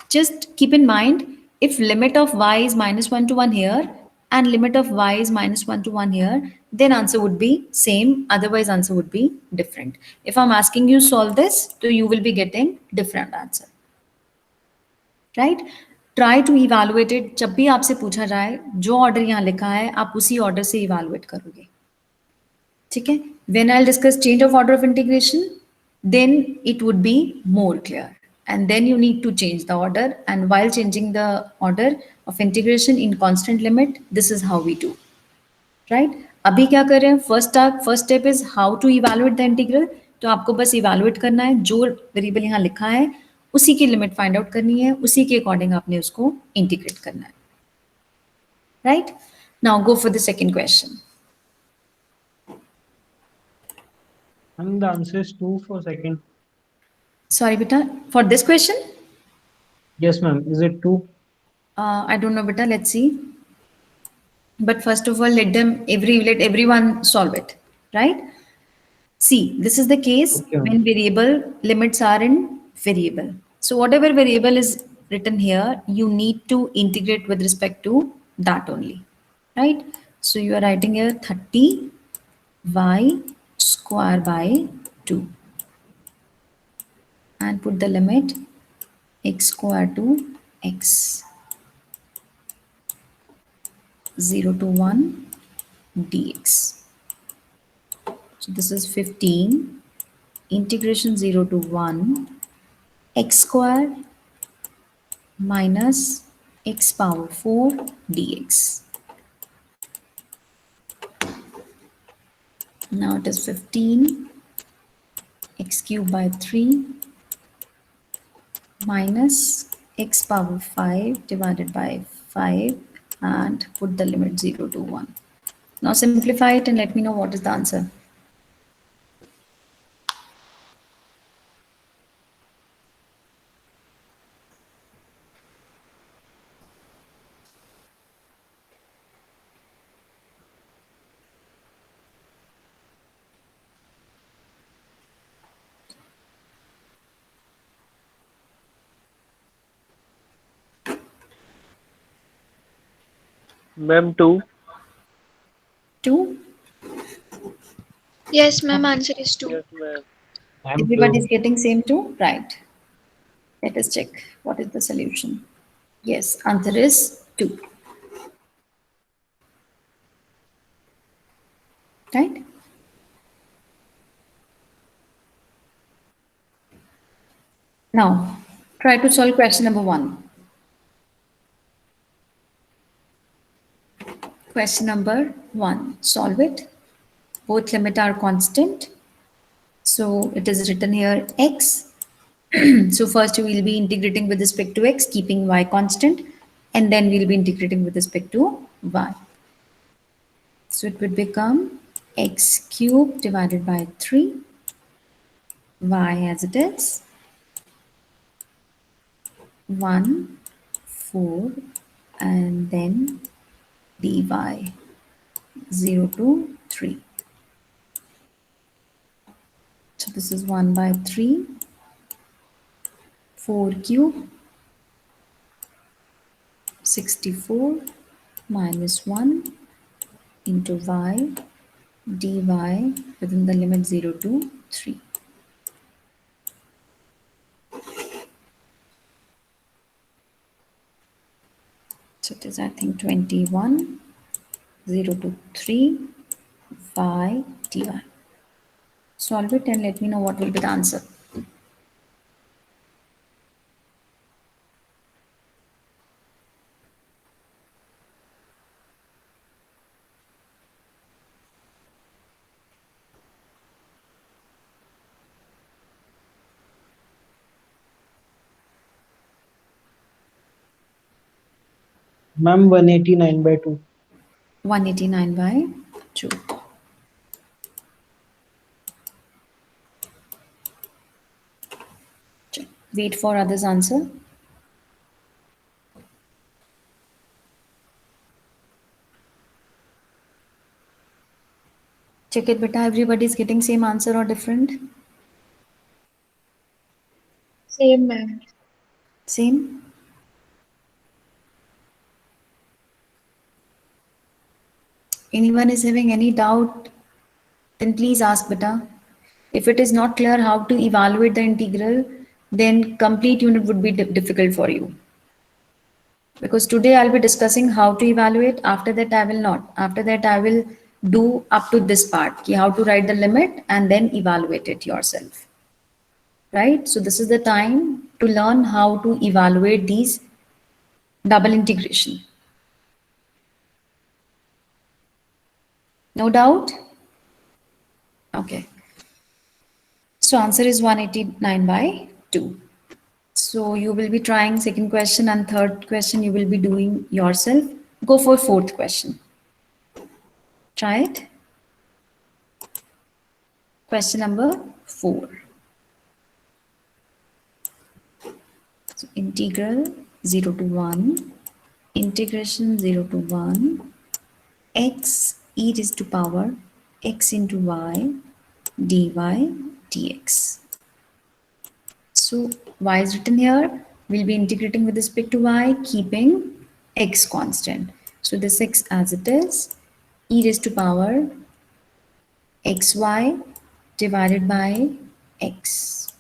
[SPEAKER 1] Just keep in mind, if limit of y is minus 1 to 1 here and limit of y is minus 1 to 1 here, then answer would be same. Otherwise answer would be different. If I'm asking you solve this, so you will be getting different answer. Right? Try to evaluate it. जब भी आपसे पूछा जाए, जो order यहाँ लिखा है, आप उसी order से evaluate करोगे. ठीक है? When I'll discuss change of order of integration, then it would be more clear. And then you need to change the order. And while changing the order, of integration in constant limit, this is how we do, right? अभी क्या कर रहे हैं? First step is how to evaluate the integral. तो आपको बस evaluate करना है, जो वेरिएबल यहाँ लिखा है उसी की लिमिट फाइंड आउट करनी है, उसी के अकॉर्डिंग आपने उसको इंटीग्रेट करना है, right? Now go for the second question.
[SPEAKER 3] And the answer is 2 for second.
[SPEAKER 1] Sorry beta, for this question
[SPEAKER 3] Yes, ma'am. Is it 2?
[SPEAKER 1] I don't know beta, let's see. But first of all, let everyone solve it, right? See, this is the case
[SPEAKER 3] Okay, ma'am.
[SPEAKER 1] when variable limits are in variable. So whatever variable is written here, you need to integrate with respect to that only, right? So you are writing here 30y square by 2 and put the limit x square to x 0 to 1 dx. So this is 15 integration 0 to 1 x square minus x power 4 dx. Now it is 15 x cube by 3 minus x power 5 divided by 5 and put the limit 0 to 1. Now simplify it and let me know what is the answer.
[SPEAKER 8] Ma'am, 2.
[SPEAKER 1] 2.
[SPEAKER 4] Yes, ma'am. Answer is 2.
[SPEAKER 8] Yes, ma'am.
[SPEAKER 1] Everybody is getting same 2? Right. Let us check what is the solution. Yes, answer is 2. Right? Now, try to solve question number 1. Question number 1. Solve it. Both limit are constant. So it is written here x. So first we will be integrating with respect to x, keeping y constant, and then we'll be integrating with respect to y. So it would become x cubed divided by 3, y as it is, 1, 4, and then dy 0 to 3. So this is 1 by 3, 4 cube, 64 minus 1 into y dy within the limit 0 to 3. So it is, I think, 21, 0 to 3, y dy. Solve it and let me know what will be the answer.
[SPEAKER 3] Ma'am, 189 by 2.
[SPEAKER 1] 189 by 2. Wait for others' answer. Check it, beta. Everybody is getting same answer or different?
[SPEAKER 9] Same, ma'am.
[SPEAKER 1] Same? Anyone is having any doubt? Then please ask, beta. If it is not clear how to evaluate the integral, then complete unit would be difficult for you. Because today I'll be discussing how to evaluate. After that, I will not. After that, I will do up to this part, how to write the limit and then evaluate it yourself. Right? So this is the time to learn how to evaluate these double integration. No doubt? Okay. So answer is 189 by 2. So you will be trying second question and third question you will be doing yourself. Go for fourth question. Try it. Question number 4. So integral 0 to 1, integration 0 to 1, x e raised to power x into y dy dx. So y is written here. We'll be integrating with respect to y, keeping x constant. So this x as it is, e raised to power xy divided by x.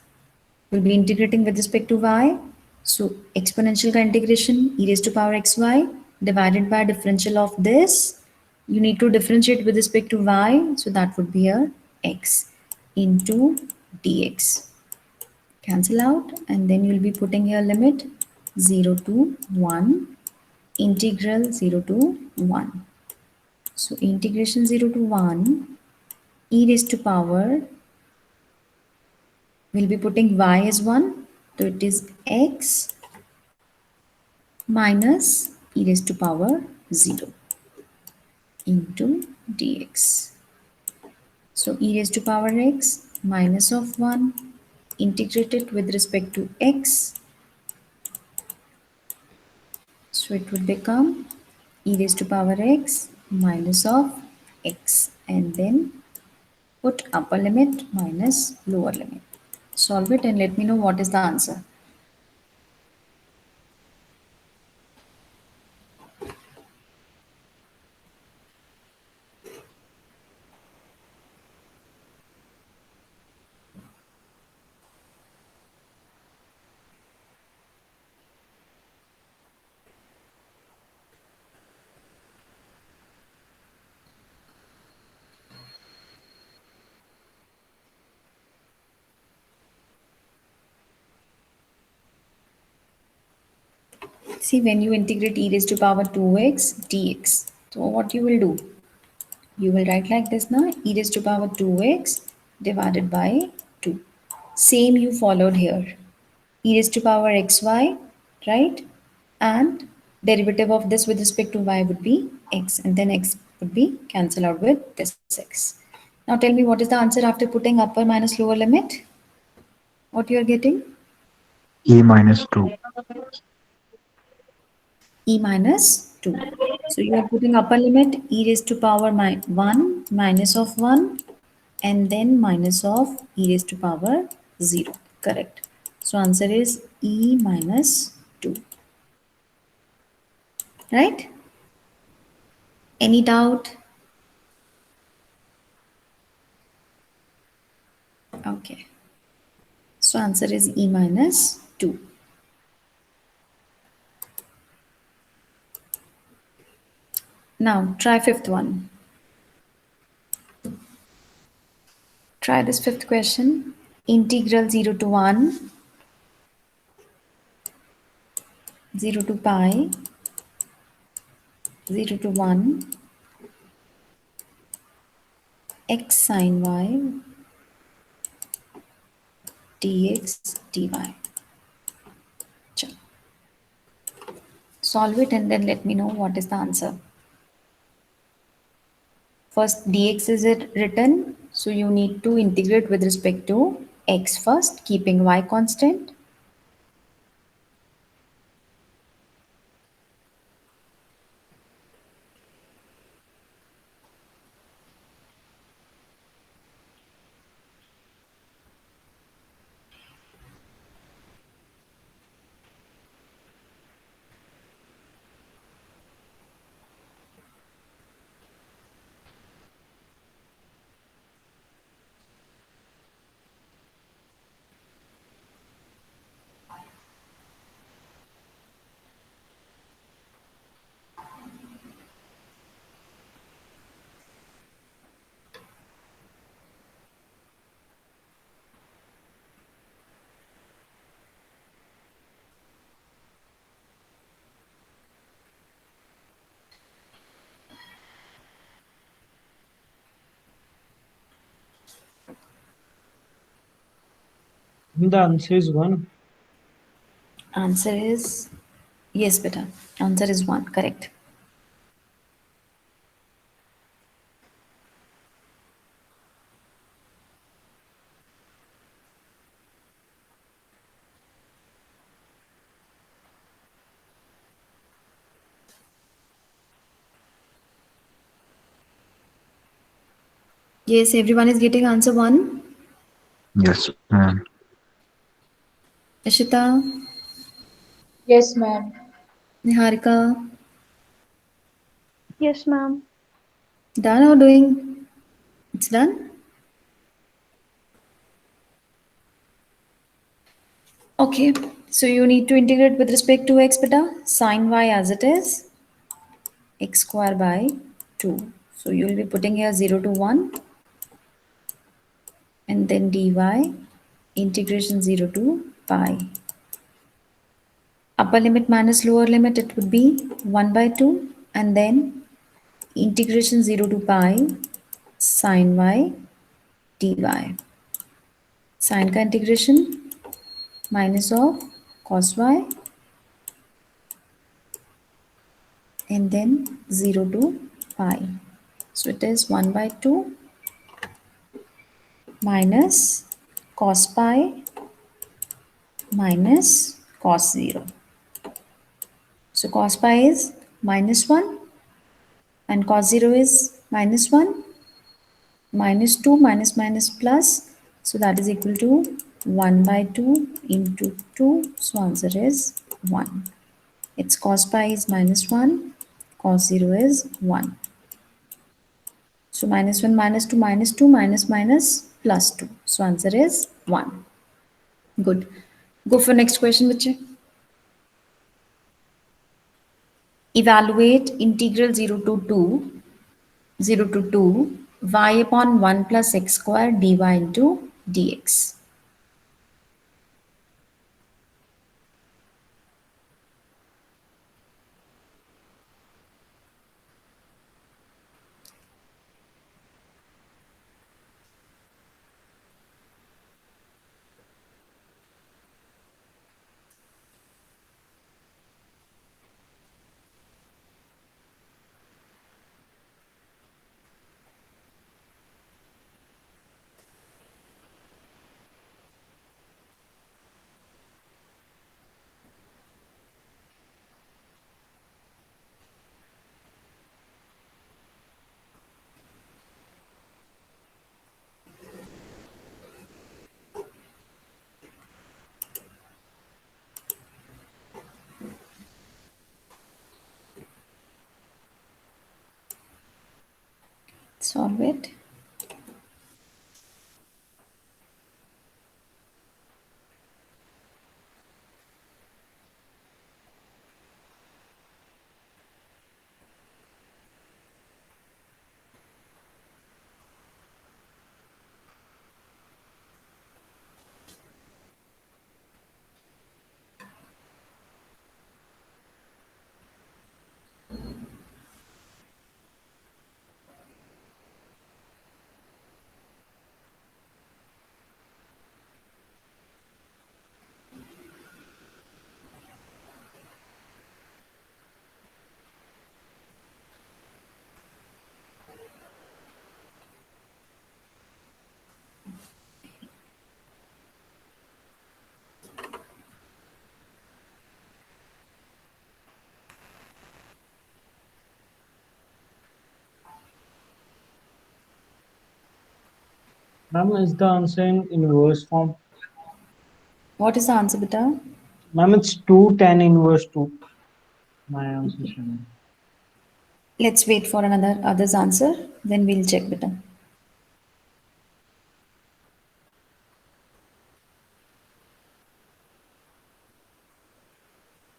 [SPEAKER 1] We'll be integrating with respect to y. So exponential का integration e raised to power xy divided by differential of this. You need to differentiate with respect to y. So that would be a x into dx. Cancel out and then you'll be putting your limit 0 to 1, integral 0 to 1. So integration 0 to 1, e raised to power, we'll be putting y as 1. So it is x minus e raised to power 0 into dx. So e raised to power x minus of 1 integrated with respect to x. So it would become e raised to power x minus of x and then put upper limit minus lower limit. Solve it and let me know what is the answer. See, when you integrate e raised to power 2x dx, so what you will do? You will write like this now, e raised to power 2x divided by 2. Same you followed here. E raised to power xy, right? And derivative of this with respect to y would be x, and then x would be cancelled out with this x. Now tell me what is the answer after putting upper minus lower limit? What you are getting?
[SPEAKER 5] E minus 2.
[SPEAKER 1] E minus 2. So you are putting upper limit e raised to power 1 minus of 1 and then minus of e raised to power 0. Correct. So answer is e minus 2. Right? Any doubt? Okay. So answer is e minus 2. Now try fifth one. Try this fifth question. Integral 0 to 1, 0 to pi, 0 to 1, x sine y, dx dy. Solve it and then let me know what is the answer. First dx is it written, so you need to integrate with respect to x first, keeping y constant.
[SPEAKER 3] And the answer is 1.
[SPEAKER 1] Answer is yes, beta. Answer is 1. Correct. Yes, everyone is getting answer 1.
[SPEAKER 5] Yes, ma'am.
[SPEAKER 1] Ishita,
[SPEAKER 9] Yes, ma'am.
[SPEAKER 1] Niharika,
[SPEAKER 4] Yes, ma'am.
[SPEAKER 1] done or doing? It's done? Okay, so you need to integrate with respect to x beta, sine y as it is, x square by 2. So you will be putting here 0 to 1 and then dy integration 0 to pi. Upper limit minus lower limit, it would be 1 by 2 and then integration 0 to pi sine y dy. Sine का integration minus of cos y and then 0 to pi. So it is 1 by 2 minus cos pi minus cos 0. So cos pi is minus 1 and cos 0 is minus 1, minus 2 minus minus plus. So that is equal to 1 by 2 into 2. So answer is 1. Its cos pi is minus 1, cos 0 is 1. So minus 1 minus 2 minus 2 minus minus plus 2. So answer is 1. Good. Go for next question, Vichi. Evaluate integral 0 to 2, 0 to 2 y upon 1 plus x square dy into dx. Solve it.
[SPEAKER 3] Ma'am, is the answer in inverse form?
[SPEAKER 1] What is the answer, beta?
[SPEAKER 3] Ma'am, it's 2 tan inverse 2. My answer is
[SPEAKER 1] Let's wait for another other's answer. Then we'll check, beta.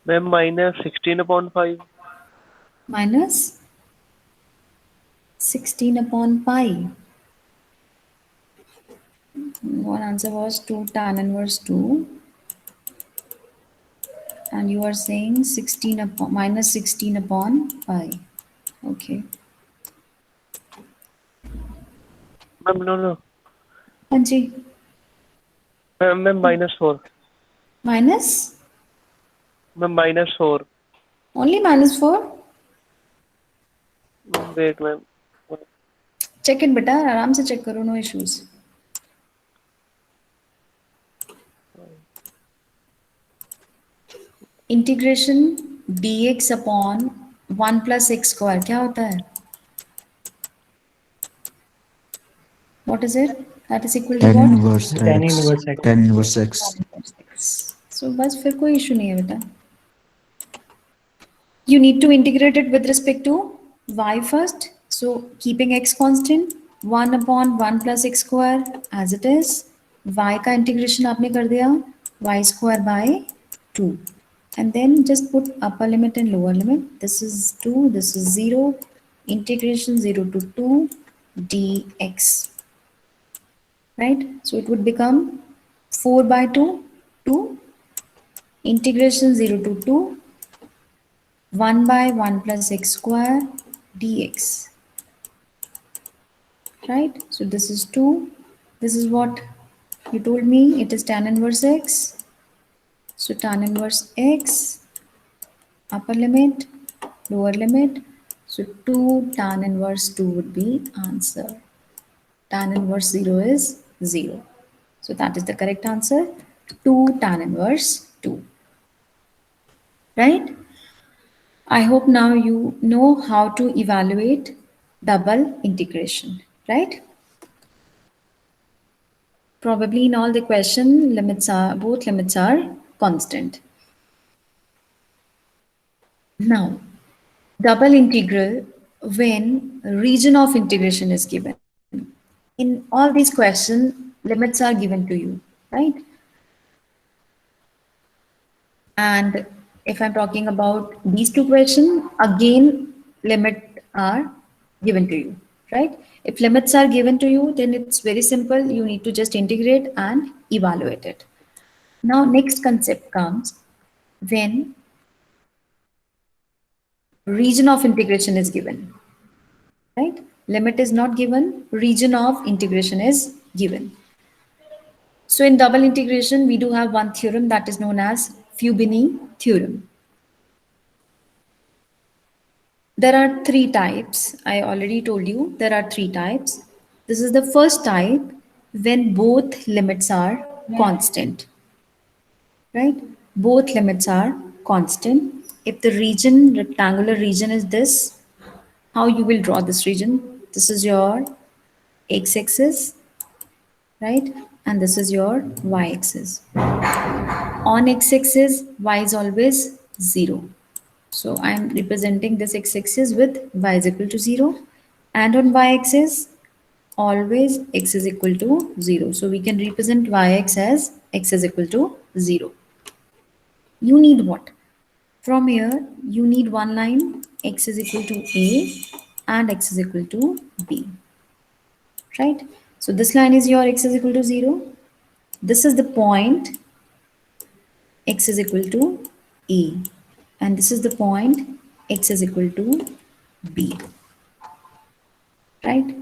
[SPEAKER 8] Ma'am, minus 16 upon 5.
[SPEAKER 1] Minus 16 upon pi. One answer was 2 tan inverse 2. And you are saying 16 upon minus 16 upon pi. Okay.
[SPEAKER 8] Ma'am, no.
[SPEAKER 1] Anji,
[SPEAKER 8] ma'am -4
[SPEAKER 1] Minus?
[SPEAKER 8] Ma'am -4
[SPEAKER 1] Only -4?
[SPEAKER 8] Wait ma'am
[SPEAKER 1] Check it बेटा, आराम से check करो, no issues. Integration dx upon 1 plus x square क्या होता है? What is it? That is equal to
[SPEAKER 5] Tan
[SPEAKER 1] what?
[SPEAKER 5] inverse
[SPEAKER 3] tan
[SPEAKER 5] x.
[SPEAKER 3] inverse x.
[SPEAKER 5] Tan inverse x.
[SPEAKER 1] So बस फिर कोई इशू नहीं है बेटा. You need to integrate it with respect to y first. So keeping x constant, 1 upon 1 plus x square as it is. Y का integration आपने कर दिया y square by 2. And then just put upper limit and lower limit. This is 2, this is 0. Integration 0 to 2 dx. Right? So it would become 4 by 2, 2. Integration 0 to 2 1 by 1 plus x square dx, right? So this is 2. This is what you told me, it is tan inverse x. So tan inverse x, upper limit, lower limit. So 2 tan inverse 2 would be answer. Tan inverse 0 is 0. So that is the correct answer. 2 tan inverse 2. Right? I hope now you know how to evaluate double integration, right? Probably in all the question limits are, both limits are constant. Now, double integral when region of integration is given. In all these questions, limits are given to you, right? And if I'm talking about these two questions, again, limit are given to you, right? If limits are given to you, then it's very simple. You need to just integrate and evaluate it. Now, next concept comes when region of integration is given, right? Limit is not given, region of integration is given. So in double integration, we do have one theorem that is known as Fubini theorem. There are three types. I already told you there are three types. This is the first type when both limits are constant, right? Both limits are constant. If the region, rectangular region is this, how you will draw this region? This is your x-axis, right? And this is your y-axis. On x-axis, y is always 0. So I am representing this x-axis with y is equal to 0. And on y-axis, always x is equal to 0. So we can represent y-axis as x is equal to 0. You need what? From here, you need one line, x is equal to a and x is equal to b. Right? So this line is your x is equal to 0. This is the point x is equal to a. And this is the point x is equal to b. Right?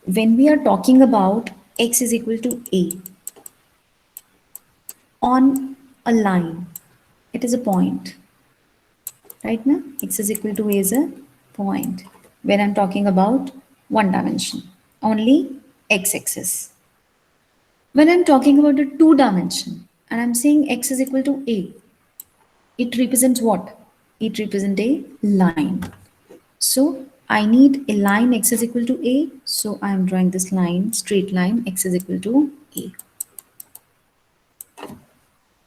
[SPEAKER 1] When we are talking about x is equal to a on a line, it is a point. Right now, x is equal to a is a point. When I'm talking about one dimension, only x-axis. When I'm talking about a two dimension and I'm saying x is equal to a, it represents what? It represents a line. So I need a line x is equal to a. So I'm drawing this line, straight line, x is equal to a.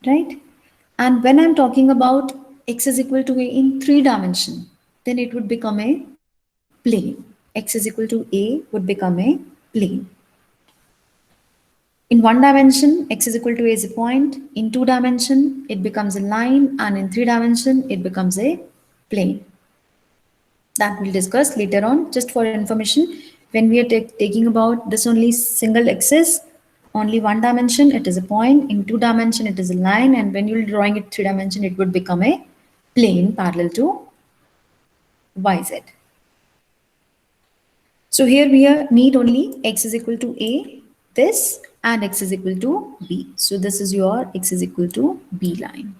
[SPEAKER 1] Right? And when I'm talking about x is equal to a in three dimension, then it would become a plane. X is equal to a would become a plane. In one dimension, x is equal to a is a point. In two dimension, it becomes a line. And in three dimension, it becomes a plane. That we'll discuss later on. Just for information, when we are taking about this only single axis, only one dimension, it is a point. In two dimension, it is a line. And when you're drawing it three dimension, it would become a plane parallel to YZ. So here we need only x is equal to a. this and x is equal to b. So this is your x is equal to b line.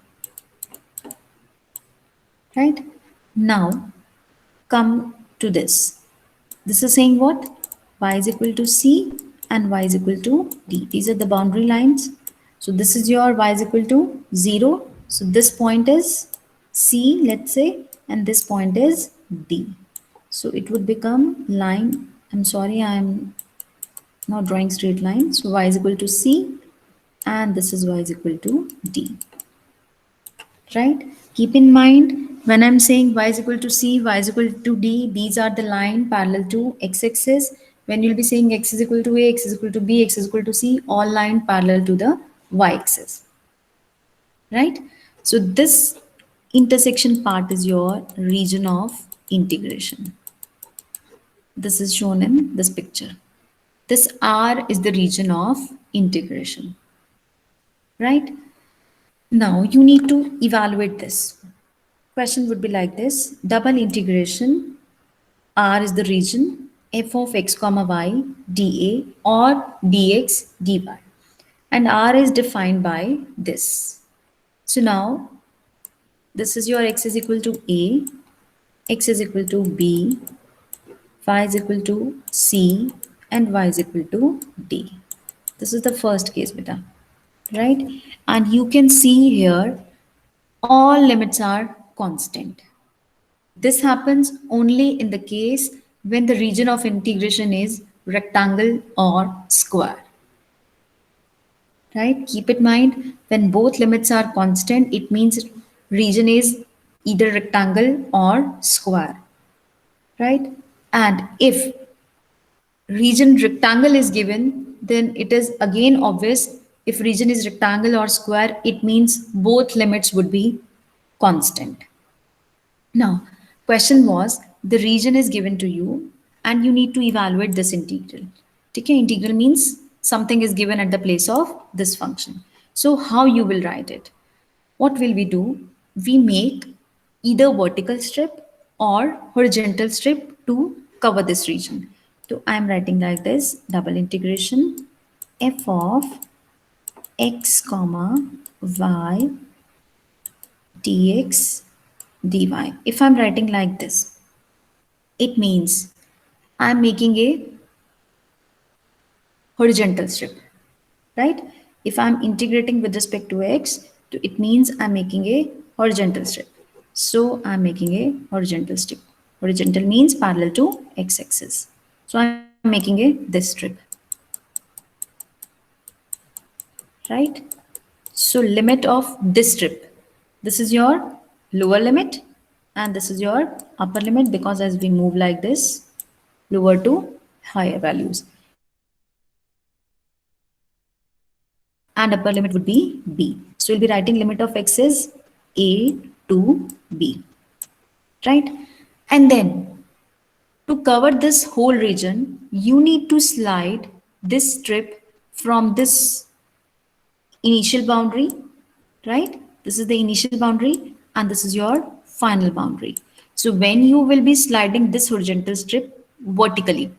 [SPEAKER 1] Right? Now come to this. This is saying what? Y is equal to c and y is equal to d. These are the boundary lines. So this is your y is equal to 0. So this point is c, let's say, and this point is d. So it would become line, I'm sorry, I'm not drawing straight line. So y is equal to c and this is y is equal to d. Right? Keep in mind when I'm saying y is equal to c, y is equal to d, these are the line parallel to x-axis. When you'll be saying x is equal to a, x is equal to b, x is equal to c, all line parallel to the y-axis. Right? So this intersection part is your region of integration. This is shown in this picture. This R is the region of integration. Right? Now you need to evaluate this. Question would be like this: double integration R is the region f of x comma y dA or dx dy, and R is defined by this. So now this is your x is equal to a, x is equal to b, y is equal to c, and y is equal to d. This is the first case, beta, right? And you can see here all limits are constant. This happens only in the case when the region of integration is rectangle or square. Right? Keep in mind, when both limits are constant, it means region is either rectangle or square. Right? And if region rectangle is given, then it is again obvious. If region is rectangle or square, it means both limits would be constant. Now, question was, the region is given to you and you need to evaluate this integral. Okay, integral means something is given at the place of this function. So how you will write it? What will we do? We make either vertical strip or horizontal strip to cover this region. So I am writing like this: double integration f of x comma y dx dy. If I'm writing like this, it means I'm making a horizontal strip, right? If I'm integrating with respect to x, it means I'm making a horizontal strip. So I'm making a horizontal strip. Horizontal means parallel to x-axis. So I'm making a this strip, right? So limit of this strip. This is your lower limit and this is your upper limit, because as we move like this, lower to higher values. And upper limit would be b. So we'll be writing limit of x is a to b, right? And then to cover this whole region, you need to slide this strip from this initial boundary, right? This is the initial boundary and this is your final boundary. So when you will be sliding this horizontal strip vertically,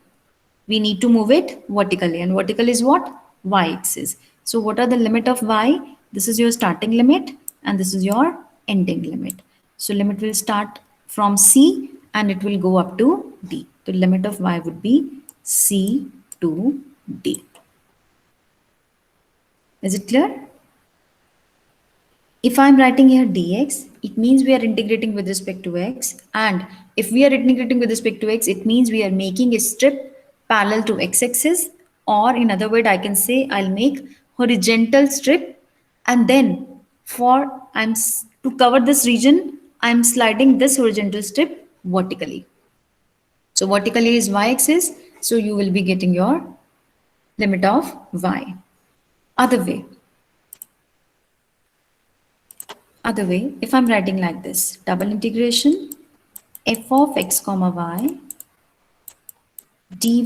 [SPEAKER 1] we need to move it vertically, and vertical is what? Y-axis. So what are the limit of y? This is your starting limit and this is your ending limit. So limit will start from C and it will go up to D. The limit of y would be C to D. Is it clear? If I'm writing here dx, it means we are integrating with respect to x. And if we are integrating with respect to x, it means we are making a strip parallel to x-axis. Or in other word, I can say I'll make horizontal strip. And then to cover this region, I'm sliding this horizontal strip vertically. So vertically is y-axis. So you will be getting your limit of y. Other way, if I'm writing like this, double integration f of x comma y dy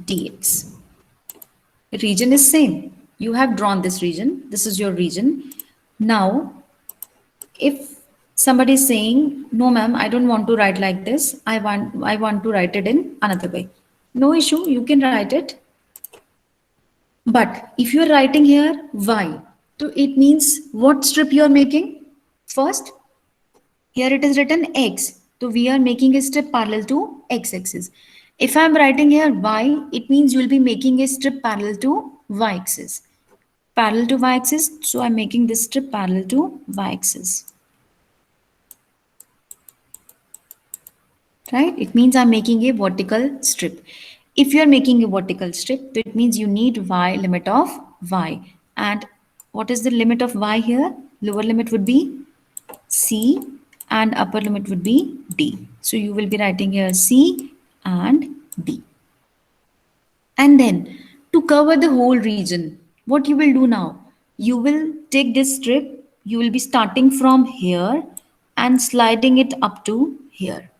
[SPEAKER 1] dx. Region is same. You have drawn this region. This is your region. Now, if somebody is saying, no ma'am, I don't want to write like this. I want to write it in another way. No issue. You can write it. But if you're writing here y, so it means what strip you are making? First, here it is written x. So we are making a strip parallel to x-axis. If I'm writing here y, it means you'll be making a strip parallel to y-axis. Parallel to y-axis, so I'm making this strip parallel to y-axis. Right? It means I'm making a vertical strip. If you're making a vertical strip, it means you need y limit of y. And what is the limit of y here? Lower limit would be c and upper limit would be d. So you will be writing here c and d. And then to cover the whole region, what you will do now? You will take this strip, you will be starting from here and sliding it up to here.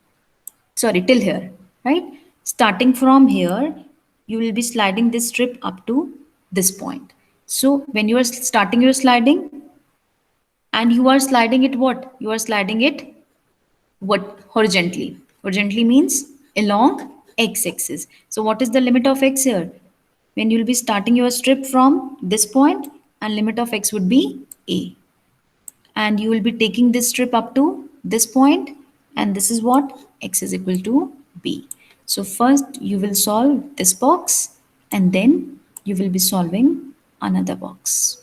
[SPEAKER 1] Sorry, till here, right? Starting from here, you will be sliding this strip up to this point. So when you are starting your sliding and you are sliding it what? You are sliding it what horizontally. Horizontally means along x-axis. So what is the limit of x here? When you will be starting your strip from this point and limit of x would be a. And you will be taking this strip up to this point and this is what x is equal to b. So first you will solve this box and then you will be solving another box,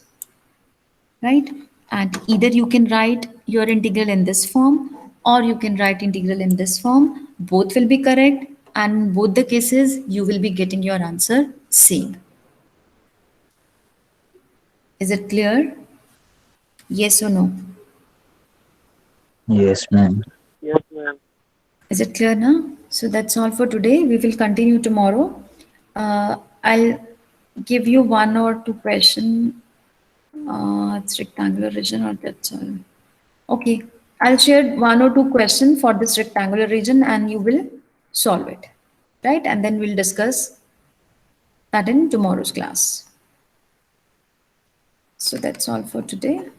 [SPEAKER 1] right? And either you can write your integral in this form or you can write integral in this form. Both will be correct and in both the cases you will be getting your answer same. Is it clear? Yes or no?
[SPEAKER 5] Yes, ma'am.
[SPEAKER 8] Yes, ma'am.
[SPEAKER 1] Is it clear now? So that's all for today. We will continue tomorrow. I'll give you one or two question. It's rectangular region or that's all. Okay, I'll share one or two question for this rectangular region and you will solve it, right? And then we'll discuss that in tomorrow's class. So that's all for today.